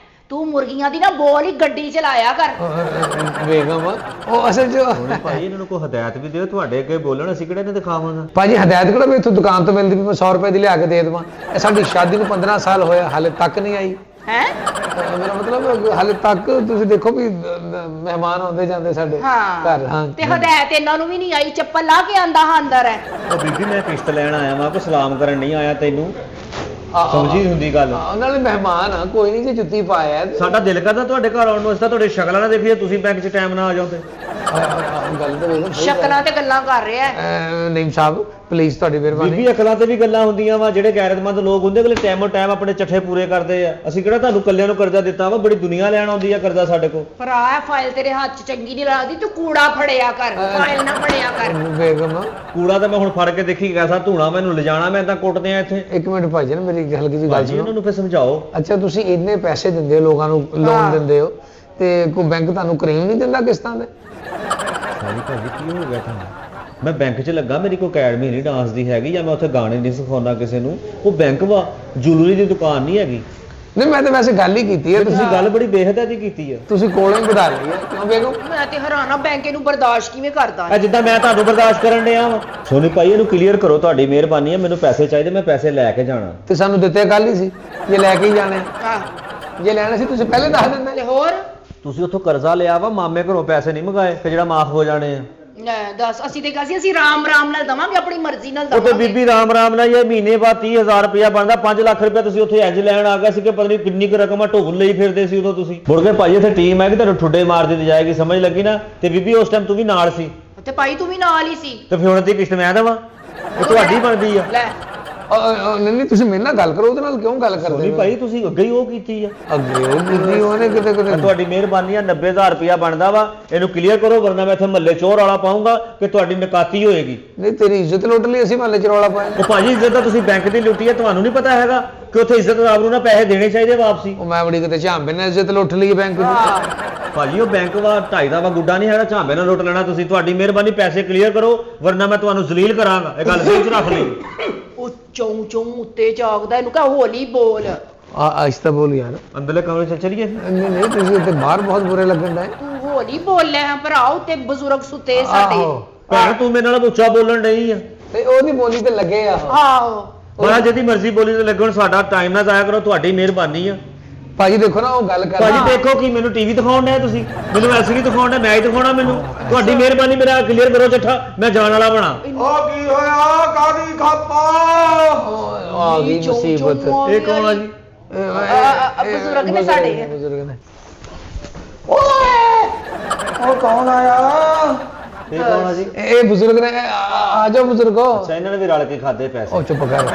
ਤੂੰ ਮੁਰਗੀਆਂ ਦੀ ਨਾ ਬੋਲ ਹੀ ਗੱਡੀ ਚਲਾਇਆ ਕਰ। ਬੇਗਮ ਉਹ ਅਸਲ ਚ ਹੁਣ ਭਾਈ ਇਹਨਾਂ ਨੂੰ ਕੋਈ ਹਦਾਇਤ ਵੀ ਦਿਓ, ਤੁਹਾਡੇ ਅੱਗੇ ਬੋਲਣ ਅਸੀਂ ਕਿਹੜੇ ਨੇ ਦਿਖਾਵਾਂਗਾ। ਭਾਜੀ ਹਦਾਇਤ ਕਿਹੜਾ ਵੀ ਇੱਥੋਂ ਦੁਕਾਨ ਤੋਂ ਮਿਲਦੀ ਵੀ ਮੈਂ 100 ਰੁਪਏ ਦੀ ਲਿਆ ਕੇ ਦੇ ਦੇਵਾਂ? ਇਹ ਸਾਡੀ ਸ਼ਾਦੀ ਨੂੰ 15 ਸਾਲ ਹੋਇਆ ਹਾਲੇ ਤੱਕ ਨਹੀਂ ਆਈ। ਹੈ ਮੇਰਾ ਮਤਲਬ ਹਾਲੇ ਤੱਕ ਤੁਸੀਂ ਦੇਖੋ ਵੀ ਮਹਿਮਾਨ ਆਉਂਦੇ ਜਾਂਦੇ ਸਾਡੇ ਘਰ। ਹਾਂ ਤੇ ਹਦਾਇਤ ਇਹਨਾਂ ਨੂੰ ਵੀ ਨਹੀਂ ਆਈ, ਚੱਪਲ ਲਾ ਕੇ ਆਂਦਾ ਹਾਂ ਅੰਦਰ ਹੈ। ਉਹ ਬੀਬੀ ਮੈਂ ਕਿਸ਼ਤ ਲੈਣ ਆਇਆ ਵਾਂ, ਕੋਈ ਸਲਾਮ ਕਰਨ ਨਹੀਂ ਆਇਆ, ਤੈਨੂੰ ਸਮਝੀ ਹੁੰਦੀ ਗੱਲ। ਉਹਨਾਂ ਦੇ ਮਹਿਮਾਨ ਆ, ਕੋਈ ਨਹੀਂ ਜੇ ਜੁੱਤੀ ਪਾਇਆ। ਸਾਡਾ ਦਿਲ ਕਰਦਾ ਤੁਹਾਡੇ ਘਰ ਆਉਣ ਨੂੰ, ਅਸੀਂ ਤਾਂ ਤੁਹਾਡੇ ਸ਼ਕਲਾਂ ਨਾ ਦੇਖੀਏ, ਤੁਸੀਂ ਬੈਂਕ 'ਚ ਟਾਈਮ ਨਾਲ ਆ ਜਾਓਗੇ। ਗੱਲ ਤਾਂ ਵੇਖੋ ਸ਼ਕਲਾਂ ਤੇ ਗੱਲਾਂ ਕਰ ਰਿਹਾ ਹੈ। ਨਈਮ ਸਾਹਿਬ ਪਲੀਜ਼ ਤੁਹਾਡੀ ਮਿਹਰਬਾਨੀ। ਬੀਬੀ ਅਕਲਾਂ ਤੇ ਵੀ ਗੱਲਾਂ ਹੁੰਦੀਆਂ ਵਾ, ਜਿਹੜੇ ਗੈਰਤਮੰਦ ਲੋਕ ਹੁੰਦੇ ਅਗਲੇ ਟਾਈਮੋ ਟਾਈਮ ਆਪਣੇ ਚੱਠੇ ਪੂਰੇ ਕਰਦੇ ਆ। ਅਸੀਂ ਕਿਹੜਾ ਤੁਹਾਨੂੰ ਕੱਲਿਆਂ ਨੂੰ ਕਰਜ਼ਾ ਦਿੱਤਾ ਵਾ, ਬੜੀ ਦੁਨੀਆ ਲੈਣ ਆਉਂਦੀ ਆ ਕਰਜ਼ਾ ਸਾਡੇ ਕੋਲ। ਭਰਾ ਫਾਈਲ ਤੇਰੇ ਹੱਥ 'ਚ ਚੰਗੀ ਨਹੀਂ ਲੱਗਦੀ, ਤੂੰ ਕੂੜਾ ਫੜਿਆ ਕਰ, ਫਾਈਲ ਨਾ ਫੜਿਆ ਕਰ। ਬੇਗਮ ਕੂੜਾ ਤਾਂ ਮੈਂ ਹੁਣ ਫੜ ਕੇ ਦੇਖੀ ਕੈਸਾ ਧੂਣਾ ਮੈਨੂੰ ਲਿਜਾਣਾ, ਮੈਂ ਤਾਂ ਕੁੱਟਦੇ ਆ ਇੱਥੇ। ਇੱਕ ਮਿੰਟ ਭਾਜੀ ਮੇਰੀ ਹਲਕੀ ਜਿਹੀ ਗੱਲ ਭਾਜੀ ਸੁਣੋ। ਇਹਨਾਂ ਨੂੰ ਫਿਰ ਸਮਝਾਓ। ਅੱਛਾ ਤੁਸੀਂ ਇੰਨੇ ਪੈਸੇ ਦਿੰਦੇ ਹੋ ਲੋਕਾਂ ਨੂੰ, ਲੋਨ ਦਿੰਦੇ ਹੋ, ਤੇ ਕੋਈ ਬੈਂਕ ਤੁਹਾਨੂੰ ਕਰੀਮ ਨਹੀਂ ਦਿੰਦਾ ਕਿਸ਼ਤਾਂ ਦੇ? ਸਾਰੀ ਭਾਜੀ ਕੀ ਹੋ ਗਿਆ ਤੁਹਾਨੂੰ? ਮੈਂ ਬੈਂਕ 'ਚ ਲੱਗਾ, ਮੇਰੀ ਕੋਈ ਅਕੈਡਮੀ ਨਹੀਂ ਡਾਂਸ ਦੀ ਹੈਗੀ, ਜਾਂ ਮੈਂ ਉੱਥੇ ਗਾਣੇ ਨਹੀਂ ਸਿਖਾਉਂਦਾ ਕਿਸੇ ਨੂੰ। ਉਹ ਬੈਂਕ ਵਾ, ਜੁਐਲਰੀ ਦੀ ਦੁਕਾਨ ਨਹੀਂ ਹੈਗੀ। ਨਹੀਂ ਮੈਂ ਤਾਂ ਵੈਸੇ ਗੱਲ ਹੀ ਕੀਤੀ ਹੈ। ਤੁਸੀਂ ਗੱਲ ਬੜੀ ਬੇਹਦਾ ਦੀ ਕੀਤੀ ਆ। ਤੁਸੀਂ ਕੋਲੋਂ ਹੀ ਵਧਾ ਲਈ ਹੈ, ਕਿਉਂ ਬੇਗਮ? ਮੈਂ ਤੇ ਹੈਰਾਨਾ ਬੈਂਕ ਇਹਨੂੰ ਬਰਦਾਸ਼ਤ ਕਿਵੇਂ ਕਰਦਾ ਆ ਜਿੱਦਾਂ ਮੈਂ ਤੁਹਾਨੂੰ ਬਰਦਾਸ਼ਤ ਕਰਨ ਡਿਆ ਵਾਂ। ਸੋਨੀ ਭਾਈ ਇਹਨੂੰ ਕਲੀਅਰ ਕਰੋ, ਤੁਹਾਡੀ ਮਿਹਰਬਾਨੀ ਹੈ। ਮੈਨੂੰ ਪੈਸੇ ਚਾਹੀਦੇ, ਮੈਂ ਪੈਸੇ ਲੈ ਕੇ ਜਾਣਾ। ਤੇ ਸਾਨੂੰ ਦਿੱਤੇ ਕੱਲ ਹੀ ਸੀ, ਇਹ ਲੈ ਕੇ ਹੀ ਜਾਣੇ। ਆਹ ਜੇ ਲੈਣੇ ਸੀ ਤੁਸੀਂ ਪਹਿਲੇ ਦੱਸ ਦਿੰਦੇ। ਤੇ ਹੋਰ ਤੁਸੀਂ ਉੱਥੋਂ ਕਰਜ਼ਾ ਲਿਆ ਵਾ, ਮਾਮੇ ਘਰੋਂ ਪੈਸੇ ਨਹੀਂ ਮੰਗਾਏ ਕਿ ਜਿਹੜਾ ਮਾਫ ਹੋ ਜਾਣੇ ਆ। ਲੈ ਦੱਸ, ਅਸੀਂ ਤੇ ਕਿਹਾ ਸੀ ਅਸੀਂ ਰਾਮ ਨਾਲ ਦਵਾਂਗੇ, ਆਪਣੀ ਮਰਜ਼ੀ ਨਾਲ ਉਹ ਤੇ ਦਵਾਂਗੇ। ਬੀਬੀ ਰਾਮ ਨਾਲ ਇਹ ਮਹੀਨੇ ਬਾਅਦ 30,000 ਰੁਪਇਆ ਬਣਦਾ, 5 ਲੱਖ ਰੁਪਇਆ ਤੁਸੀਂ ਉੱਥੇ ਇੰਜ ਲੈਣ ਆ ਗਏ ਸੀ ਕਿ ਪਤਾ ਨਹੀਂ ਕਿੰਨੀ ਕੁ ਰਕਮ ਆ ਢੋਲ ਲਈ ਫਿਰਦੇ ਸੀ ਉਦੋਂ ਤੁਸੀਂ। ਮੁੜ ਕੇ ਭਾਈ ਇੱਥੇ ਟੀਮ ਹੈ ਕਿ ਤੁਹਾਨੂੰ ਠੁੱਡੇ ਮਾਰ ਦਿੱਤੀ ਜਾਏਗੀ, ਸਮਝ ਲੱਗੀ ਨਾ? ਤੇ ਬੀਬੀ ਉਸ ਟਾਈਮ ਤੂੰ ਵੀ ਨਾਲ ਸੀ, ਤੇ ਭਾਈ ਤੂੰ ਵੀ ਨਾਲ ਹੀ ਸੀ। ਤੇ ਫਿਰ ਹੁਣ ਦੀ ਕਿਸ਼ਤ ਮੈਂ ਦੇਵਾਂ? ਇਹ ਤੁਹਾਡੀ ਬਣਦੀ ਆ। ਲੈ ਨਹੀਂ ਤੁਸੀਂ ਮੇਰੇ ਨਾਲ ਗੱਲ ਕਰੋ, ਉਹਦੇ ਨਾਲ ਕਿਉਂ ਗੱਲ ਕਰਦੇ ਸੋਨੀ ਭਾਈ ਤੁਸੀਂ ਅੱਗੇ ਹੀ ਉਹ ਕੀਤੀ ਆ। ਅੱਗੇ ਉਹ ਕੀਤੀ ਉਹਨੇ ਕਿਤੇ ਕਿਤੇ। ਤੁਹਾਡੀ ਮਿਹਰਬਾਨੀ ਆ, 90,000 ਰੁਪਇਆ ਬਣਦਾ ਵਾ, ਇਹਨੂੰ ਕਲੀਅਰ ਕਰੋ, ਵਰਨਾ ਮੈਂ ਇੱਥੇ ਮਹੱਲੇ ਚੋਰ ਵਾਲਾ ਪਾਉਂਗਾ ਕਿ ਤੁਹਾਡੀ ਨਕਾਤੀ ਹੋਏਗੀ। ਨਹੀਂ ਤੇਰੀ ਇੱਜ਼ਤ ਲੁੱਟ ਲਈ ਅਸੀਂ ਮਹੱਲੇ ਚ ਰੌਲਾ ਪਾਇਆ। ਉਹ ਭਾਜੀ ਇੱਜ਼ਤ ਤਾਂ ਤੁਸੀਂ ਬੈਂਕ ਦੀ ਲੁੱਟੀ ਹੈ, ਤੁਹਾਨੂੰ ਨਹੀਂ ਪਤਾ ਹੈਗਾ ਕਿ ਉੱਥੇ ਇੱਜ਼ਤਦਾਰ ਨੂੰ ਨਾ ਪੈਸੇ ਦੇਣੇ ਚਾਹੀਦੇ ਵਾਪਸੀ। ਉਹ ਮੈਂ ਬੜੀ ਕਿਤੇ ਝਾਂਬੇ ਨਾਲ ਇੱਜ਼ਤ ਲੁੱਟ ਲਈ ਬੈਂਕ ਦੀ। ਭਾਜੀ ਉਹ ਬੈਂਕ ਵਾ 2.5 ਦਾ ਵਾ ਗੁੱਡਾ ਨਹੀਂ ਹੈਗਾ, ਝਾਂਬੇ ਨਾਲ ਲੁੱਟ ਲੈਣਾ ਤੁਸੀਂ। ਤੁਹਾਡੀ ਮਿਹਰਬਾਨੀ ਪੈਸੇ ਕਲੀਅਰ ਕਰੋ, ਵਰਨਾ ਮੈਂ ਤੁਹਾਨੂੰ ਜ਼ਲੀਲ ਕਰਾਂਗਾ। ਇਹ ਗੱਲ ਦਿਲ 'ਚ ਰੱਖ ਲਈ। ਉਹ ਚੌਂ ਉੱਤੇ ਝਾਕਦਾ, ਇਹਨੂੰ ਕਹ ਹੋਲੀ ਬੋਲ। ਆਹਿਸਤਾ ਬੋਲ ਯਾਰ। ਅੰਦਰਲੇ ਕਮਰੇ 'ਚ ਚਲੀਏ। ਨਹੀਂ ਨਹੀਂ ਤੁਸੀਂ ਇੱਥੇ ਬਾਹਰ ਬਹੁਤ ਬੁਰੇ ਲੱਗਣ ਦਾ। ਤੂੰ ਹੋਲੀ ਬੋਲ ਲੈ ਭਰਾ, ਉੱਤੇ ਬਜ਼ੁਰਗ ਸੁੱਤੇ ਸਾਡੇ। ਭੈਣ ਤੂੰ ਮੇਰੇ ਨਾਲ ਉੱਚਾ ਬੋਲਣ ਡਈ ਆ। ਤੇ ਉਹਦੀ ਬੋਲੀ ਤੇ ਲੱਗੇ ਆ। ਆਹੋ ਬੜਾ ਜਿਹਦੀ ਮਰਜ਼ੀ ਬੋਲੀ ਤੇ ਲੱਗਣ, ਸਾਡਾ ਟਾਈਮ ਨਾ ਜ਼ਾਇਆ ਕਰੋ, ਤੁਹਾਡੀ ਮਿਹਰਬਾਨੀ ਆ। ਭਾਜੀ ਦੇਖੋ ਨਾ ਉਹ ਗੱਲ ਕਰ। ਭਾਜੀ ਦੇਖੋ ਕੀ ਮੈਨੂੰ ਟੀਵੀ ਦਿਖਾਉਣ ਡਿਆ ਤੁਸੀਂ, ਮੈਨੂੰ ਐਸੀ ਨਹੀਂ ਦਿਖਾਉਣ ਡਿਆ, ਮੈਂ ਹੀ ਦਿਖਾਉਣਾ ਮੈਨੂੰ। ਤੁਹਾਡੀ ਮਿਹਰਬਾਨੀ ਮੇਰਾ ਕਲੀਅਰ ਕਰੋ ਚੱਠਾ, ਮੈਂ ਜਾਣ ਵਾਲਾ ਬਣਾ। ਉਹ ਕੀ ਹੋਇਆ? ਕਾਦੀ ਖਾਪਾ? ਆ ਗਈ ਮੁਸੀਬਤ। ਇਹ ਕੌਣ ਆ ਜੀ? ਬਜ਼ੁਰਗ ਨੇ ਸਾਡੇ। ਬਜ਼ੁਰਗ ਨੇ। ਉਹ ਕੌਣ ਆਇਆ? ਇਹ ਕੌਣ ਆ ਜੀ? ਇਹ ਬਜ਼ੁਰਗ ਨੇ। ਆ ਜਾਓ ਬਜ਼ੁਰਗੋ। ਅੱਛਾ ਇਹਨਾਂ ਨੇ ਵੀ ਰਲ ਕੇ ਖਾਦੇ ਪੈਸੇ। ਉਹ ਚੁੱਪ ਕਰ,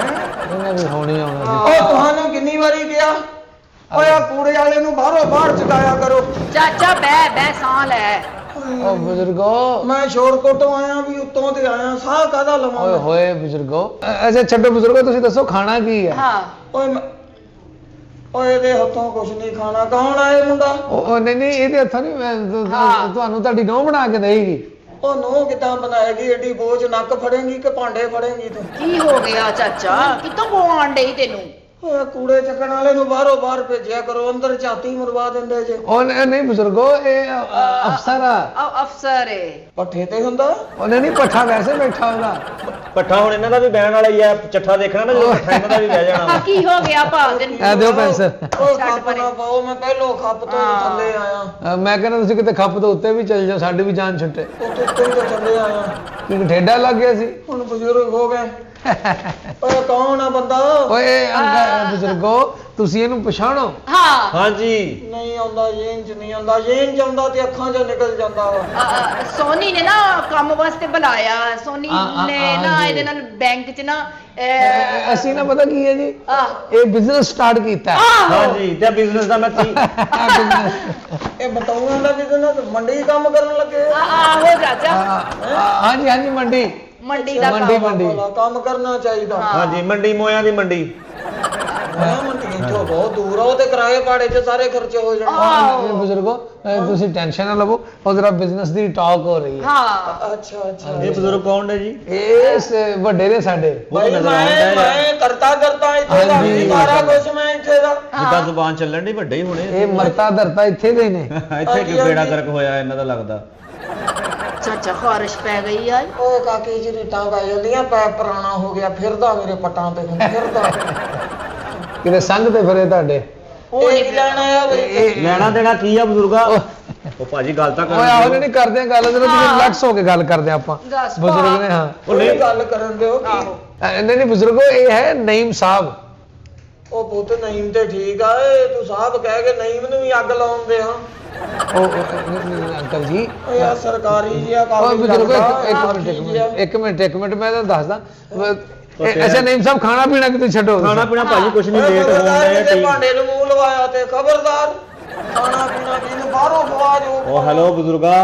ਇਹਨਾਂ ਵੀ ਹੋਣੀ ਆਉਣਾ ਉਹ ਤੁਹਾਨੂੰ ਕਿੰਨੀ ਵਾਰੀ ਕਿਹਾ ਓਏ ਆ ਕੂੜੇ ਵਾਲੇ ਨੂੰ ਬਾਹਰੋਂ ਬਾਹਰ ਚਕਾਇਆ ਕਰੋ। ਚਾਚਾ ਬਹਿ ਸਾਹ ਲੈ। ਸੀ। ਉਹ ਬਜ਼ੁਰਗੋ ਮੈਂ ਸ਼ੋਰਕੋਟ ਤੋਂ ਆਇਆ ਵੀ ਉੱਤੋਂ ਤੇ ਆਇਆ, ਸਾਹ ਕਾਹਦਾ ਲਵਾਂ ਓਏ ਮੈਂ? ਹੋਏ ਬਜ਼ੁਰਗੋ। ਅੱਛਾ ਛੱਡੋ ਬਜ਼ੁਰਗੋ, ਤੁਸੀਂ ਦੱਸੋ ਖਾਣਾ ਕੀ ਹੈ? ਹਾਂ ਓਏ ਓਏ ਇਹਦੇ ਹੱਥੋਂ ਕੁਛ ਨਹੀਂ ਖਾਣਾ। ਕੌਣ ਆਏ ਮੁੰਡਾ? ਉਹ ਨਹੀਂ ਨਹੀਂ ਇਹਦੇ ਹੱਥੋਂ ਨਹੀਂ, ਹਾਂ। ਤੁਹਾਨੂੰ ਤੁਹਾਡੀ ਨਹੁੰ ਬਣਾ ਕੇ ਦੇਗੀ। ਉਹ ਨੂੰ ਕਿਦਾਂ ਬਣਾਏਗੀ? ਏਡੀ ਬੋਝ ਨੱਕ ਫੜੇਂਗੀ ਕਿ ਭਾਂਡੇ ਫੜੇਂਗੀ ਤੂੰ? ਕੀ ਹੋ ਗਿਆ ਚਾਚਾ, ਕਿਤੋਂ ਬੋਆਣ ਡਈ ਤੈਨੂੰ? ਓਏ ਕੂੜੇ ਚੱਕਣ ਵਾਲੇ ਨੂੰ ਬਾਹਰੋਂ ਬਾਹਰ ਭੇਜਿਆ ਕਰੋ, ਅੰਦਰ ਝਾਤੀ ਮਰਵਾ ਦਿੰਦੇ ਜੇ। ਉਹ ਨਹੀਂ ਬਜ਼ੁਰਗੋ, ਇਹ ਅਫਸਰ ਆ। ਅਫਸਰ ਏ। ਪੱਠੇ ਤੇ ਹੁੰਦਾ? ਉਹਨੇ ਨਹੀਂ ਪੱਠਾ ਵੈਸੇ ਬੈਠਾ ਉਹਦਾ। ਪੱਠਾ ਹੁਣ ਇਹਨਾਂ ਦਾ ਵੀ ਬਹਿਣ ਵਾਲਾ ਹੀ ਆ, ਚੱਠਾ ਦੇਖਣਾ ਨਾ ਜਦੋਂ ਪੱਠਾ ਇਹਨਾਂ ਦਾ ਵੀ ਬਹਿ ਜਾਣਾ ਵਾ। ਕੀ ਹੋ ਗਿਆ ਭਾ ਤੈਨੂੰ? ਇਹ ਦਿਓ ਪੈਨਸਲ। ਓਏ ਖੱਪ ਨਾ ਪਾਓ, ਮੈਂ ਪਹਿਲੋਂ ਖੱਪ ਤੋਂ ਹੀ ਥੱਲੇ ਆਇਆ। ਮੈਂ ਕਹਿੰਦਾ ਤੁਸੀਂ ਕਿਤੇ ਖੱਪ ਤੋਂ ਉੱਤੇ ਵੀ ਚੱਲ ਜਾਓ, ਸਾਡੀ ਵੀ ਜਾਨ ਛੁੱਟੇ। ਉਹ ਤੋਂ ਉੱਤੋਂ ਹੀ ਤਾਂ ਥੱਲੇ ਆਇਆ। ਕਿ ਠੇਡਾ ਲੱਗ ਗਿਆ ਸੀ। ਹੁਣ ਬਜ਼ੁਰਗ ਹੋ ਗਏ। ਓਏ ਕੌਣ ਆ ਬੰਦਾ? ਓਏ ਬਜ਼ੁਰਗੋ, ਤੁਸੀਂ ਇਹਨੂੰ ਪਛਾਣੋ? ਹਾਂ ਹਾਂਜੀ ਨਹੀਂ ਆਉਂਦਾ, ਜੇਨ ਚ ਨਹੀਂ ਆਉਂਦਾ। ਜੇਨ ਚ ਆਉਂਦਾ ਤੇ ਅੱਖਾਂ ਚੋਂ ਨਿਕਲ ਜਾਂਦਾ ਵਾ। ਸੋਨੀ ਨੇ ਨਾ ਕੰਮ ਵਾਸਤੇ ਬੁਲਾਇਆ। ਸੋਨੀ ਨੇ ਨਾ ਇਹਦੇ ਨਾਲ ਬੈਂਕ 'ਚ ਨਾ ਅਸੀਂ ਨਾ ਪਤਾ ਕੀ ਹੈ ਜੀ, ਆਹ ਇਹ ਬਿਜ਼ਨਸ ਸਟਾਰਟ ਕੀਤਾ ਹੈ। ਹਾਂਜੀ ਤੇ ਬਿਜ਼ਨਸ ਦਾ ਮੈਂ ਇਹ ਬਤਾਉਂਗਾ ਦਾ ਬਿਜ਼ਨਸ ਮੰਡੀ ਕੰਮ ਕਰਨ ਲੱਗੇ। ਆਹੋ ਚਾਚਾ, ਹਾਂਜੀ ਹਾਂਜੀ ਮੰਡੀ ਮੰਡੀ ਦਾ ਮੰਡੀ ਕੰਮ। ਮੰਡੀ। ਭਲਾ ਕੰਮ ਕਰਨਾ ਚਾਹੀਦਾ। ਹਾਂਜੀ ਮੰਡੀ, ਮੋਇਆਂ ਦੀ ਮੰਡੀ। ਮੈਂ ਮੰਡੀ ਇੱਥੋਂ ਬਹੁਤ ਦੂਰ ਆ, ਉਹ ਤੇ ਕਿਰਾਏ ਭਾੜੇ 'ਚ ਸਾਰੇ ਖਰਚੇ ਹੋ ਜਾਣ। ਇਹ ਬਜ਼ੁਰਗੋ ਤੁਸੀਂ ਟੈਨਸ਼ਨ ਨਾ ਲਵੋ, ਉਹ ਜ਼ਰਾ ਬਿਜ਼ਨਸ ਦੀ ਟਾਕ ਹੋ ਰਹੀ ਹੈ। ਹਾਂ ਅੱਛਾ ਅੱਛਾ। ਇਹ ਬਜ਼ੁਰਗ ਕੌਣ ਨੇ ਜੀ? ਇਹ ਵੱਡੇ ਨੇ ਸਾਡੇ। ਭਾਈ ਮੈਂ ਕਰਤਾ ਇੱਥੇ ਦਾ ਹਾਂਜੀ। ਸਾਰਾ ਕੁਝ ਮੈਂ ਇੱਥੇ ਦਾ। ਜਿੱਦਾਂ ਜ਼ੁਬਾਨ ਚੱਲਣ ਦੀ ਵੱਡੇ ਹੀ ਹੋਣੇ। ਇਹ ਮਰਤਾ ਧਰਤਾ ਇੱਥੇ ਦੇ ਨੇ। ਇੱਥੇ ਕਿ ਬੇੜਾ ਗਰਕ ਹੋਇਆ ਇਹਨਾਂ ਦਾ ਲੱਗਦਾ। ਚਾਚਾ ਖਾਰਿਸ਼ ਪੈ ਗਈ ਆ। ਓਏ ਕਾਕੀ ਜੀ ਰੀਟਾਂ ਪੈ ਜਾਂਦੀਆਂ, ਪੈ ਪੁਰਾਣਾ ਹੋ ਗਿਆ, ਫਿਰਦਾ ਮੇਰੇ ਪੱਟਾਂ ਤੇ ਹੁਣ ਫਿਰਦਾ। ਕਿਤੇ ਸੰਗ ਤੇ ਫਿਰੇ ਤੁਹਾਡੇ। ਉਹ ਇਹ ਕੀ ਲੈਣਾ ਆ ਬਈ? ਲੈਣਾ ਦੇਣਾ ਕੀ ਆ ਬਜ਼ੁਰਗਾ? ਉਹ ਭਾਜੀ ਗੱਲ ਤਾਂ ਓਏ ਆਹੋ ਕਰ। ਨਹੀਂ ਕਰਦੇ ਆ ਗੱਲ, ਜ਼ਰਾ ਤੁਸੀਂ ਰਿਲੈਕਸ ਹੋ ਕੇ ਗੱਲ ਕਰਦੇ ਆ ਆਪਾਂ। ਦੱਸ ਬਜ਼ੁਰਗ ਨੇ। ਹਾਂ ਉਹ ਨਹੀਂ ਗੱਲ ਕਰਨ ਦਿਓ ਕੀ? ਆਹੋ ਨਹੀਂ ਨਹੀਂ ਬਜ਼ੁਰਗੋ, ਇਹ ਹੈ ਨਈਮ ਸਾਹਿਬ। ਉਹ ਪੁੱਤ ਨਈਮ ਤੇ ਠੀਕ ਆ ਏ ਤੂੰ ਸਾਹਿਬ ਕਹਿ ਕੇ ਨਈਮ ਨੂੰ ਵੀ ਅੱਗ ਲਾਉਂਦੇ ਹਾਂ ਅੰਕਲ ਜੀ ਓ ਯਾਰ ਸਰਕਾਰੀ ਜਿਹਾ ਉਹ ਕੰਮ ਬਜ਼ੁਰਗੋ ਚੱਲਦਾ, ਇੱਕ ਮਿੰਟ ਮੈਂ ਤੁਹਾਨੂੰ ਦੱਸਦਾ ਅੱਛਾ ਨਈਮ ਸਾਹਿਬ ਖਾਣਾ ਪੀਣਾ ਕਿਤੇ ਛੱਡੋ ਖਾਣਾ ਪੀਣਾ ਭਾਜੀ ਕੁਝ ਨਹੀਂ ਓਏ ਲੇਟ ਖਬਰਦਾਰ ਹੋਣ ਕਿਤੇ ਡਿਆ ਭਾਂਡੇ ਨੂੰ ਮੂੰਹ ਲਵਾਇਆ ਤੇ ਖਬਰਦਾਰ ਖਾਣਾ ਪੀਣਾ ਕਿਨੂੰ ਬਾਹਰੋਂ ਖਵਾ ਜੋ ਉਹ ਹੈਲੋ ਬਜ਼ੁਰਗਾ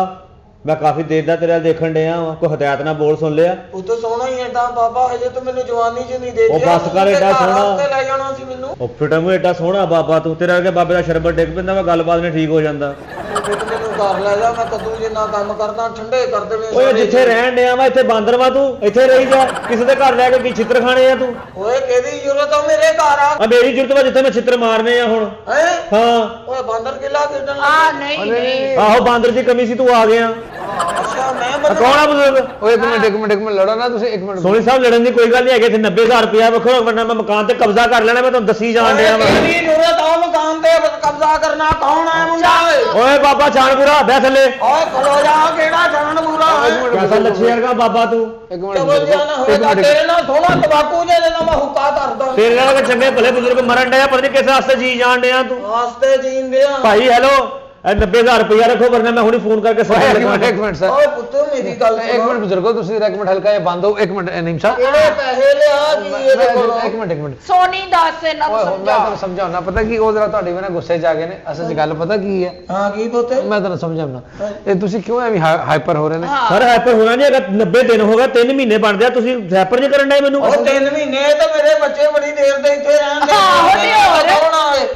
ਮੈਂ ਕਾਫੀ ਦੇਰ ਦਾ ਤੇਰੇ ਵੱਲ ਦੇਖਣ ਡਿਆ ਵਾਂ ਕੋਈ ਹਦਾਇਤ ਨਾਲ ਬੋਲ ਸੁਣ ਲਿਆ ਉਹ ਤਾਂ ਸੋਹਣਾ ਹੀ ਐਡਾ ਬਾਬਾ ਹਜੇ ਤੂੰ ਮੈਨੂੰ ਜਵਾਨੀ 'ਚ ਨਹੀਂ ਦੇਖਿਆ ਉਹ ਬਸ ਕਰ ਏਡਾ ਸੋਹਣਾ। ਤੇ ਲੈ ਜਾਣਾ ਸੀ ਮੈਨੂੰ ਉਹ ਫਿਟਮ ਏਡਾ ਸੋਹਣਾ ਬਾਬਾ ਤੂੰ ਤੇਰਾ ਵਰਗੇ ਬਾਬੇ ਦਾ ਸ਼ਰਬਤ ਡਿੱਗ ਪੈਂਦਾ ਵਾ ਗੱਲਬਾਤ ਨੇ ਠੀਕ ਹੋ ਜਾਂਦਾ ਉਹ ਪੁੱਤ ਮੈਨੂੰ ਘਰ ਲੈ ਜਾ ਮੈਂ ਕਦੋਂ ਜਿੰਨਾ ਕੰਮ ਕਰਦਾ ਠੰਡੇ ਕਰ ਦੇਣੇ ਓਏ ਸਾਰੇ। ਜਿੱਥੇ ਰਹਿਣ ਡਿਆ ਵਾ ਇੱਥੇ ਬਾਂਦਰ ਵਾ ਤੂੰ ਇੱਥੇ ਰਹੀ ਜਾ ਕਿਸੇ ਦੇ ਘਰ ਲੈ ਕੇ ਕੀ ਛਿੱਤਰ ਖਾਣੇ ਆ ਤੂੰ ਓਏ ਕਿਹਦੀ ਜ਼ਰੂਰਤ ਆ ਮੇਰੇ ਘਰ ਆ ਆ ਮੇਰੀ ਜ਼ਰੂਰਤ ਵਾ ਜਿੱਥੇ ਮੈਂ ਛਿੱਤਰ ਮਾਰਨੇ ਆ ਹੁਣ ਹੈ ਹਾਂ ਓਏ ਬਾਂਦਰ ਕਿਲਾ ਖੇਡਣ ਆ ਲੱਗੇ ਨਹੀਂ ਆਹੋ ਬਾਂਦਰ ਦੀ ਕਮੀ ਸੀ ਤੂੰ ਆ ਗਿਆ ਅੱਛਾ ਮੈਂ ਆ ਬੰਦਾ ਕੌਣ ਆ ਬਜ਼ੁਰਗ ਓਏ ਇੱਕ ਮਿੰਟ ਲੜੋ ਨਾ ਤੁਸੀਂ ਇੱਕ ਮਿੰਟ ਸੋਨੀ ਸਾਹਿਬ ਲੜਨ ਦੀ ਕੋਈ ਗੱਲ ਨਹੀਂ ਹੈਗੀ ਇੱਥੇ 90000 ਰੁਪਇਆ ਵੱਖਰਾ ਵਰਨਾ ਮੈਂ ਮਕਾਨ ਤੇ ਕਬਜ਼ਾ ਕਰ ਲੈਣਾ ਮੈਂ ਤੁਹਾਨੂੰ ਦੱਸੀ ਜਾਣ ਡਿਆ ਵਾ ਕਿਹਦੀ ਜ਼ਰੂਰਤ ਆ ਮਕਾਨ ਤੇ ਕਬਜ਼ਾ ਕਰਨਾ ਕੌਣ ਆ ਮੁੰਡਾ ਓਏ ਬਾਬਾ ਛਾਣਪੁਰਾ ਬਹਿ ਥੱਲੇ ਓਏ ਖਲੋ ਜਾ ਕਿਹੜਾ ਜਾਣ ਬੂਰਾ ਕੈਸਾ ਲੱਛੀ ਵਰਗਾ ਬਾਬਾ ਤੂੰ ਇੱਕ ਜਬਰ ਜਿਹਾ ਨਾ ਹੋਏਗਾ ਤੇਰੇ ਨਾਲ ਥੋੜਾ ਤਬਾਕੂ ਜੇ ਨਾਲ ਮੈਂ ਹੁੱਕਾ ਕਰਦਾ ਤੇਰੇ ਨਾਲ ਕਿ ਚੰਗੇ ਭਲੇ ਬਜ਼ੁਰਗ ਮਰਨ ਡਿਆ ਪਤਾ ਨਹੀਂ ਕਿਸ ਵਾਸਤੇ ਜੀ ਜਾਣ ਡਿਆ ਤੂੰ ਵਾਸਤੇ ਜੀਂਦੇ ਆ ਭਾਈ ਹੈਲੋ ਇਹ 90000 ਰੁਪਇਆ ਰੱਖੋ ਵਰਨਾ ਮੈਂ ਹੁਣੀ ਫੋਨ ਕਰਕੇ ਸਭ ਇੱਕ ਮਿੰਟ ਸਰ ਓਏ ਪੁੱਤ ਮੇਰੀ ਗੱਲ ਇੱਕ ਮਿੰਟ ਬਜ਼ੁਰਗੋ ਤੁਸੀਂ ਇੱਕ ਮਿੰਟ ਹਲਕਾ ਜਿਹਾ ਬੰਦ ਹੋ ਇੱਕ ਮਿੰਟ ਨਈਮ ਸਾਹਿਬ ਕਿਹੜੇ ਪੈਸੇ ਲਿਆ ਜੀ ਇਹਦੇ ਕੋਲੋਂ ਇੱਕ ਮਿੰਟ ਸੋਨੀ ਦੱਸ ਇਹਨਾਂ ਨੂੰ ਓਏ ਮੈਂ ਸਮਝਾ ਤੁਹਾਨੂੰ ਸਮਝਾਉਣਾ ਪਤਾ ਕੀ ਉਹ ਜਰਾ ਤੁਹਾਡੀ ਬਿਨਾਂ ਗੁੱਸੇ 'ਚ ਆ ਗਏ ਨੇ ਅਸਲ 'ਚ ਗੱਲ ਪਤਾ ਕੀ ਹੈ ਹਾਂ ਕੀ ਪੁੱਤ ਮੈਂ ਤੁਹਾਨੂੰ ਸਮਝਾਉਣਾ ਇਹ ਤੁਸੀਂ ਕਿਉਂ ਐਵੇਂ ਹਾਈਪਰ ਹੋ ਰਹੇ ਨੇ ਹਾਂ ਸਰ ਹੈਪਰ ਹੋਣਾ ਨਹੀਂ ਹੈਗਾ 90 ਦਿਨ ਹੋ ਗਏ 3 ਮਹੀਨੇ ਬਣਦੇ ਆ ਤੁਸੀਂ ਹੈਪਰ ਨਹੀਂ ਕਰਨ ਡਏ ਮੈਨੂੰ ਉਹ 3 ਮਹੀਨੇ ਤਾਂ ਮੇਰੇ ਬੱਚੇ ਬੜੀ ਦੇਰ ਦੇ ਇੱਥੇ ਰਹਿੰਦੇ ਆਹੋ ਤੇ ਹੋਰ। ਕੌਣ ਆਏ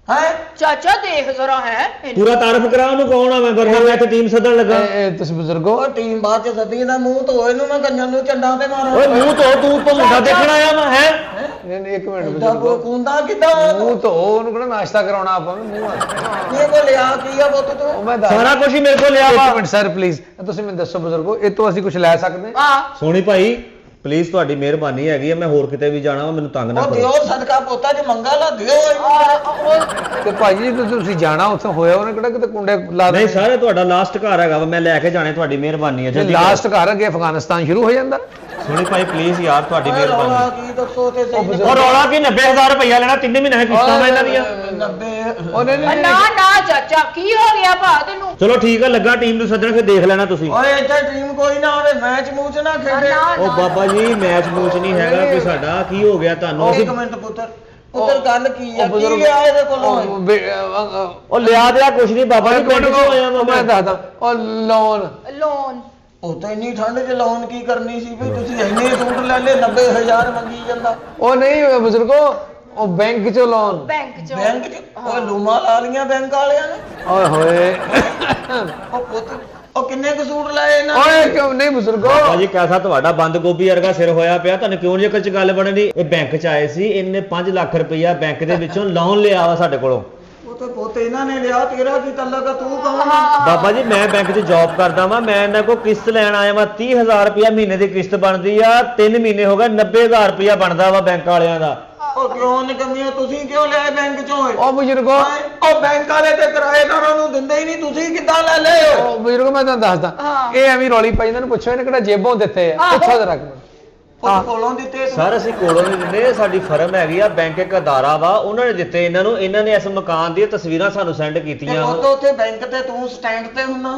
ਹੈ ਚਾਚਾ ਦੇਖ ਜ਼ਰਾ ਹੈ ਪੂਰਾ ਤਾਰਫ ਕਰਾ ਉਹਨੂੰ ਕੌਣ ਆ ਮੈਂ ਵਰਨਾ ਮੈਂ ਇੱਥੇ ਟੀਮ ਸੱਦਣ ਲੱਗਾ ਇਹ ਤੁਸੀਂ ਬਜ਼ੁਰਗੋ ਉਹ ਟੀਮ ਬਾਅਦ ਚ ਸੱਦੀ ਦਾ ਮੂੰਹ ਧੋ ਇਹਨੂੰ ਮੈਂ ਕੰਨਾਂ ਨੂੰ ਝੰਡਾ ਤੇ ਮਾਰਾਂ ਓਏ ਮੂੰਹ ਧੋ ਤੂੰ ਮੁੰਡਾ ਦੇਖਣ ਆਇਆ ਮੈਂ ਹੈ ਨਹੀਂ ਇੱਕ ਮਿੰਟ ਐਡਾ ਬਜ਼ੁਰਗੋ ਕੁੰਦਾ ਕਿੱਦਾਂ ਮੂੰਹ ਧੋ ਉਹਨੂੰ ਕਿਹੜਾ ਨਾਸ਼ਤਾ ਕਰਾਉਣਾ ਆਪਾਂ ਨੂੰ ਮੂੰਹ ਹੱਥ ਇਹ ਕੋ ਲਿਆ ਕੀ ਆ ਪੁੱਤ ਉਹ ਤੂੰ ਮੈਂ ਦੱਸ ਸਾਰਾ ਕੁਝ ਹੀ ਮੇਰੇ ਕੋਲ ਲਿਆ ਵਾ ਇੱਕ ਮਿੰਟ ਸਰ ਪਲੀਜ਼ ਤੁਸੀਂ ਮੈਨੂੰ ਦੱਸੋ ਬਜ਼ੁਰਗੋ ਇਹ ਤੋਂ ਅਸੀਂ ਕੁਝ ਲੈ ਸਕਦੇ ਆ ਸੋਨੀ ਭਾਈ ਪਲੀਜ਼ ਤੁਹਾਡੀ ਮਿਹਰਬਾਨੀ ਹੈਗੀ ਹੈ ਮੈਂ ਹੋਰ ਕਿਤੇ ਵੀ ਜਾਣਾ ਵਾ ਮੈਨੂੰ ਤੰਗ ਨਾ ਉਹ ਕਰੋ ਦਿਓ ਸਦਕਾ ਪੋਤਾ ਜੇ ਮੰਗਾ ਲਾ ਦਿਓ ਤੇ ਭਾਜੀ ਜੇ ਤੁਸੀਂ ਜਾਣਾ ਉੱਥੇ ਹੋਇਆ ਉਹਨੇ ਕਿਹੜਾ ਕਿਤੇ ਕੁੰਡੇ ਲਾ ਨਹੀਂ ਸਰ ਇਹ ਤੁਹਾਡਾ ਲਾਸਟ ਘਰ ਹੈਗਾ ਵਾ ਮੈਂ ਲੈ ਕੇ ਜਾਣੇ ਤੁਹਾਡੀ ਮਿਹਰਬਾਨੀ ਹੈ ਜੇ ਜਲਦੀ ਲਾਸਟ ਘਰ ਅੱਗੇ ਅਫਗਾਨਿਸਤਾਨ ਸ਼ੁਰੂ ਹੋ ਜਾਂਦਾ ਸੋਨੀ ਭਾਈ ਪਲੀਜ਼ ਯਾਰ ਤੁਹਾਡੀ ਰੌਲਾ ਮਿਹਰਬਾਨੀ ਕੀ ਦੱਸੋ ਤੇ ਸਹੀ ਉਹ ਰੌਲਾ ਕੀ 90000 ਰੁਪਇਆ ਲੈਣਾ 3 ਮਹੀਨੇ ਕਿਸ਼ਤਾਂ ਮੈਂ ਇਹਨਾਂ ਦੀਆਂ 90 ਉਹ ਨਹੀਂ ਨਾ ਨਾ ਚਾਚਾ ਕੀ ਹੋ ਗਿਆ ਭਾ ਤੈਨੂੰ ਚਲੋ ਠੀਕ ਹੈ ਲੱਗਾ ਟੀਮ ਨੂੰ ਸੱਦਣ ਫਿਰ ਦੇਖ ਲੈਣਾ ਤੁਸੀਂ ਓਏ ਇੱਥੇ ਟੀਮ ਕੋਈ ਨਾ ਆਵੇ ਮੈਚ ਮੂਚ ਨਾ ਖੇਡੇ ਨਾ ਉਹ ਬਾਬਾ ਜੀ ਮੈਚ ਮੂਚ ਨਹੀਂ ਹੈਗਾ ਕੋਈ ਸਾਡਾ ਕੀ ਹੋ ਗਿਆ ਤੁਹਾਨੂੰ ਇੱਕ ਮਿੰਟ ਪੁੱਤਰ ਪੁੱਤਰ ਗੱਲ ਕੀ ਆ ਕੀ ਲਿਆ ਇਹਦੇ ਕੋਲੋਂ ਉਹ ਲਿਆ ਦਿਆ ਕੁਛ ਨਹੀਂ ਬਾਬਾ ਜੀ ਪਿੰਡ ਤੋਂ ਆਇਆ ਵਾ ਮੈਂ ਮੈਂ ਦੱਸਦਾ ਉਹ ਲੋਨ ਲੋਨ ਉਹ ਤਾਂ ਇੰਨੀ ਠੰਡ 'ਚ ਲਾਉਣ ਕੀ ਕਰਨੀ ਸੀ ਵੀ ਤੁਸੀਂ ਇੰਨੇ ਸੂਟ ਲੈ ਲਏ 90000 ਮੰਗੀ ਜਾਂਦਾ ਉਹ ਨਹੀਂ ਬਜ਼ੁਰਗੋ ਉਹ ਬੈਂਕ ਚੋਂ ਲੋਨ ਬੈਂਕ ਚ ਬੈਂਕ 'ਚ ਉਹ ਲੂਮਾ ਲਾ ਲੀਆਂ ਬੈਂਕ ਵਾਲਿਆਂ ਨੇ ਓਏ ਹੋਏ ਉਹ ਪੁੱਤ ਉਹ ਕਿੰਨੇ ਕੁ ਸੂਟ ਲਏ ਇਹਨਾਂ ਓਏ ਕਿਉਂ ਨਹੀਂ ਬਜ਼ੁਰਗੋ ਬਾਬਾ ਜੀ ਕੈਸਾ ਤੁਹਾਡਾ ਬੰਦ ਗੋਭੀ ਵਰਗਾ ਸਿਰ ਹੋਇਆ ਪਿਆ ਤੁਹਾਨੂੰ ਕਿਉਂ ਨਹੀਂ ਚ ਗੱਲ ਬਣਨੀ ਇਹ ਬੈਂਕ ਚ ਆਏ ਸੀ ਇਹਨੇ 5 ਲੱਖ ਰੁਪਇਆ ਬੈਂਕ ਦੇ ਵਿੱਚੋਂ ਲੋਨ ਲਿਆ ਵਾ ਸਾਡੇ ਕੋਲੋਂ ਉਹ ਤੇ ਪੁੱਤ ਇਹਨਾਂ ਨੇ ਲਿਆ ਤੇਰਾ ਕੀ ਤਲਕ ਆ ਤੂੰ ਕੌਣ ਆ ਬਾਬਾ ਜੀ ਮੈਂ ਬੈਂਕ 'ਚ ਜੌਬ ਕਰਦਾ ਵਾਂ ਮੈਂ ਇਹਨਾਂ ਕੋਲ ਕਿਸ਼ਤ ਲੈਣ ਆਇਆ ਵਾਂ 30000 ਰੁਪਇਆ ਮਹੀਨੇ ਦੀ ਕਿਸ਼ਤ ਬਣਦੀ ਆ 3 ਮਹੀਨੇ ਹੋ ਗਏ 90000 ਰੁਪਇਆ ਬਣਦਾ ਵਾ ਬੈਂਕ ਵਾਲਿਆਂ ਦਾ ਉਹ ਕਿਉਂ ਨਿਕਮੀਆਂ ਤੁਸੀਂ ਕਿਉਂ ਲਿਆਏ ਬੈਂਕ 'ਚੋਂ ਓਏ ਉਹ ਬਜ਼ੁਰਗੋ ਉਹ ਬੈਂਕ ਵਾਲੇ ਤੇ ਕਿਰਾਏਦਾਰਾਂ ਨੂੰ ਦਿੰਦੇ ਹੀ ਨਹੀਂ ਤੁਸੀਂ ਕਿੱਦਾਂ ਲੈ ਲਏ ਹੋ ਉਹ ਬਜ਼ੁਰਗੋ ਮੈਂ ਤੁਹਾਨੂੰ ਦੱਸਦਾ ਹਾਂ। ਇਹ ਐਵੇਂ ਰੌਲੀ ਪਾਈ ਇਹਨਾਂ ਨੂੰ ਪੁੱਛੋ ਇਹਨੇ ਕਿਹੜਾ ਜੇਬੋਂ ਦਿੱਤੇ ਆ ਆਹੋ। ਪੁੱਛੋ ਜਰਾ ਕਿ ਉਹ ਕੋਲੋਂ ਦਿੱਤੇ ਤੂੰ ਸਰ ਅਸੀਂ ਕੋਲੋਂ ਨਹੀਂ ਦਿੰਦੇ ਸਾਡੀ ਫਰਮ ਹੈਗੀ ਆ ਬੈਂਕ ਇੱਕ ਅਦਾਰਾ ਵਾ ਉਹਨਾਂ ਨੇ ਦਿੱਤੇ ਇਹਨਾਂ ਨੇ ਇਸ ਮਕਾਨ ਦੀਆਂ ਤਸਵੀਰਾਂ ਸਾਨੂੰ ਸੈਂਡ ਕੀਤੀਆਂ ਉਹ ਤਾਂ ਉੱਥੇ ਬੈਂਕ ਤੇ ਤੂੰ ਸਟੈਂਡ ਤੇ ਹੁੰਨਾ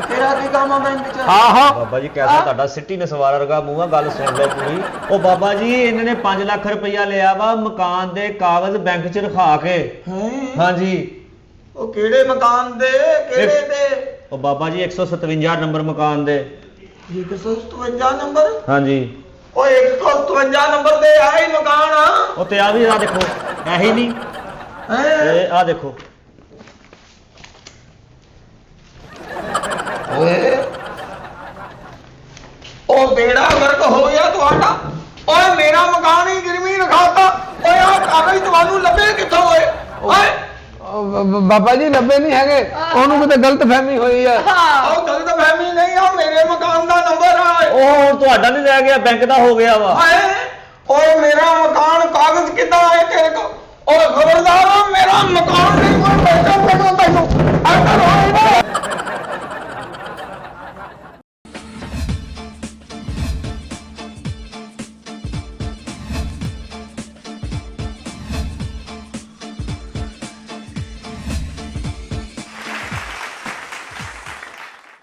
ਤੇਰਾ ਕੀ ਕੰਮ ਆ ਬੈਂਕ 'ਚ ਆਹੋ ਬਾਬਾ ਜੀ ਕਹਿੰਦਾ ਤੁਹਾਡਾ ਸਿੱਟੀ ਨਸਵਾਰ ਵਰਗਾ ਮੂੰਹ ਆ ਗੱਲ ਸੁਣ ਲਓ ਪੂਰੀ ਉਹ ਬਾਬਾ ਜੀ ਇਹਨਾਂ ਨੇ 5 ਲੱਖ ਰੁਪਇਆ ਲਿਆ ਵਾ ਮਕਾਨ ਦੇ ਕਾਗਜ਼ ਬੈਂਕ 'ਚ ਰਖਾ ਕੇ ਹੈਂ? ਹਾਂਜੀ ਉਹ ਕਿਹੜੇ ਮਕਾਨ ਦੇ ਕਿਹੜੇ ਦੇ ਉਹ ਬਾਬਾ ਜੀ 157 ਨੰਬਰ ਮਕਾਨ ਦੇ 157 ਨੰਬਰ ਹਾਂਜੀ ਓਏ 157 ਨੰਬਰ ਦੇ ਆਹੀ ਮਕਾਨ ਆ ਉਹ ਤੇ ਆ ਵੀ ਆ ਦੇਖੋ ਇਹੀ ਨਹੀਂ ਹੈ ਇਹ ਆ ਦੇਖੋ ਓਏ ਉਹ ਬੇੜਾ ਗਰਕ ਹੋ ਗਿਆ ਤੁਹਾਡਾ ਓਏ ਮੇਰਾ ਮਕਾਨ ਹੀ ਗਿਰਵੀ ਰਖਾਤਾ ਓਏ ਆ ਕਾਗਜ਼ ਤੁਹਾਨੂੰ ਲੱਭੇ ਕਿੱਥੋਂ ਓਏ ਓਏ ਬਾਬਾ ਜੀ ਲੱਭੇ ਨਹੀਂ ਹੈਗੇ ਉਹਨੂੰ ਕਿਤੇ ਗਲਤ ਫਹਿਮੀ ਹੋਈ ਆ ਹਾਂ ਉਹ ਗਲਤ ਫਹਿਮੀ ਨਹੀਂ ਆ ਮੇਰੇ ਮਕਾਨ ਦਾ ਨੰਬਰ ਆ ਉਹ ਤੁਹਾਡਾ ਨਹੀਂ ਰਹਿ ਗਿਆ ਬੈਂਕ ਦਾ ਹੋ ਗਿਆ ਵਾ ਹਾਏ ਓਏ ਮੇਰਾ ਮਕਾਨ ਕਾਗਜ਼ ਕਿੱਦਾਂ ਆਏ ਤੇਰੇ ਕੋਲ ਓਏ ਖਬਰਦਾਰ ਓ ਮੇਰਾ ਮਕਾਨ ਨਹੀਂ ਕੋਈ ਬੈਠਾ ਤੈਨੂੰ ਅੰਦਰ ਹੋਏ ਨਾ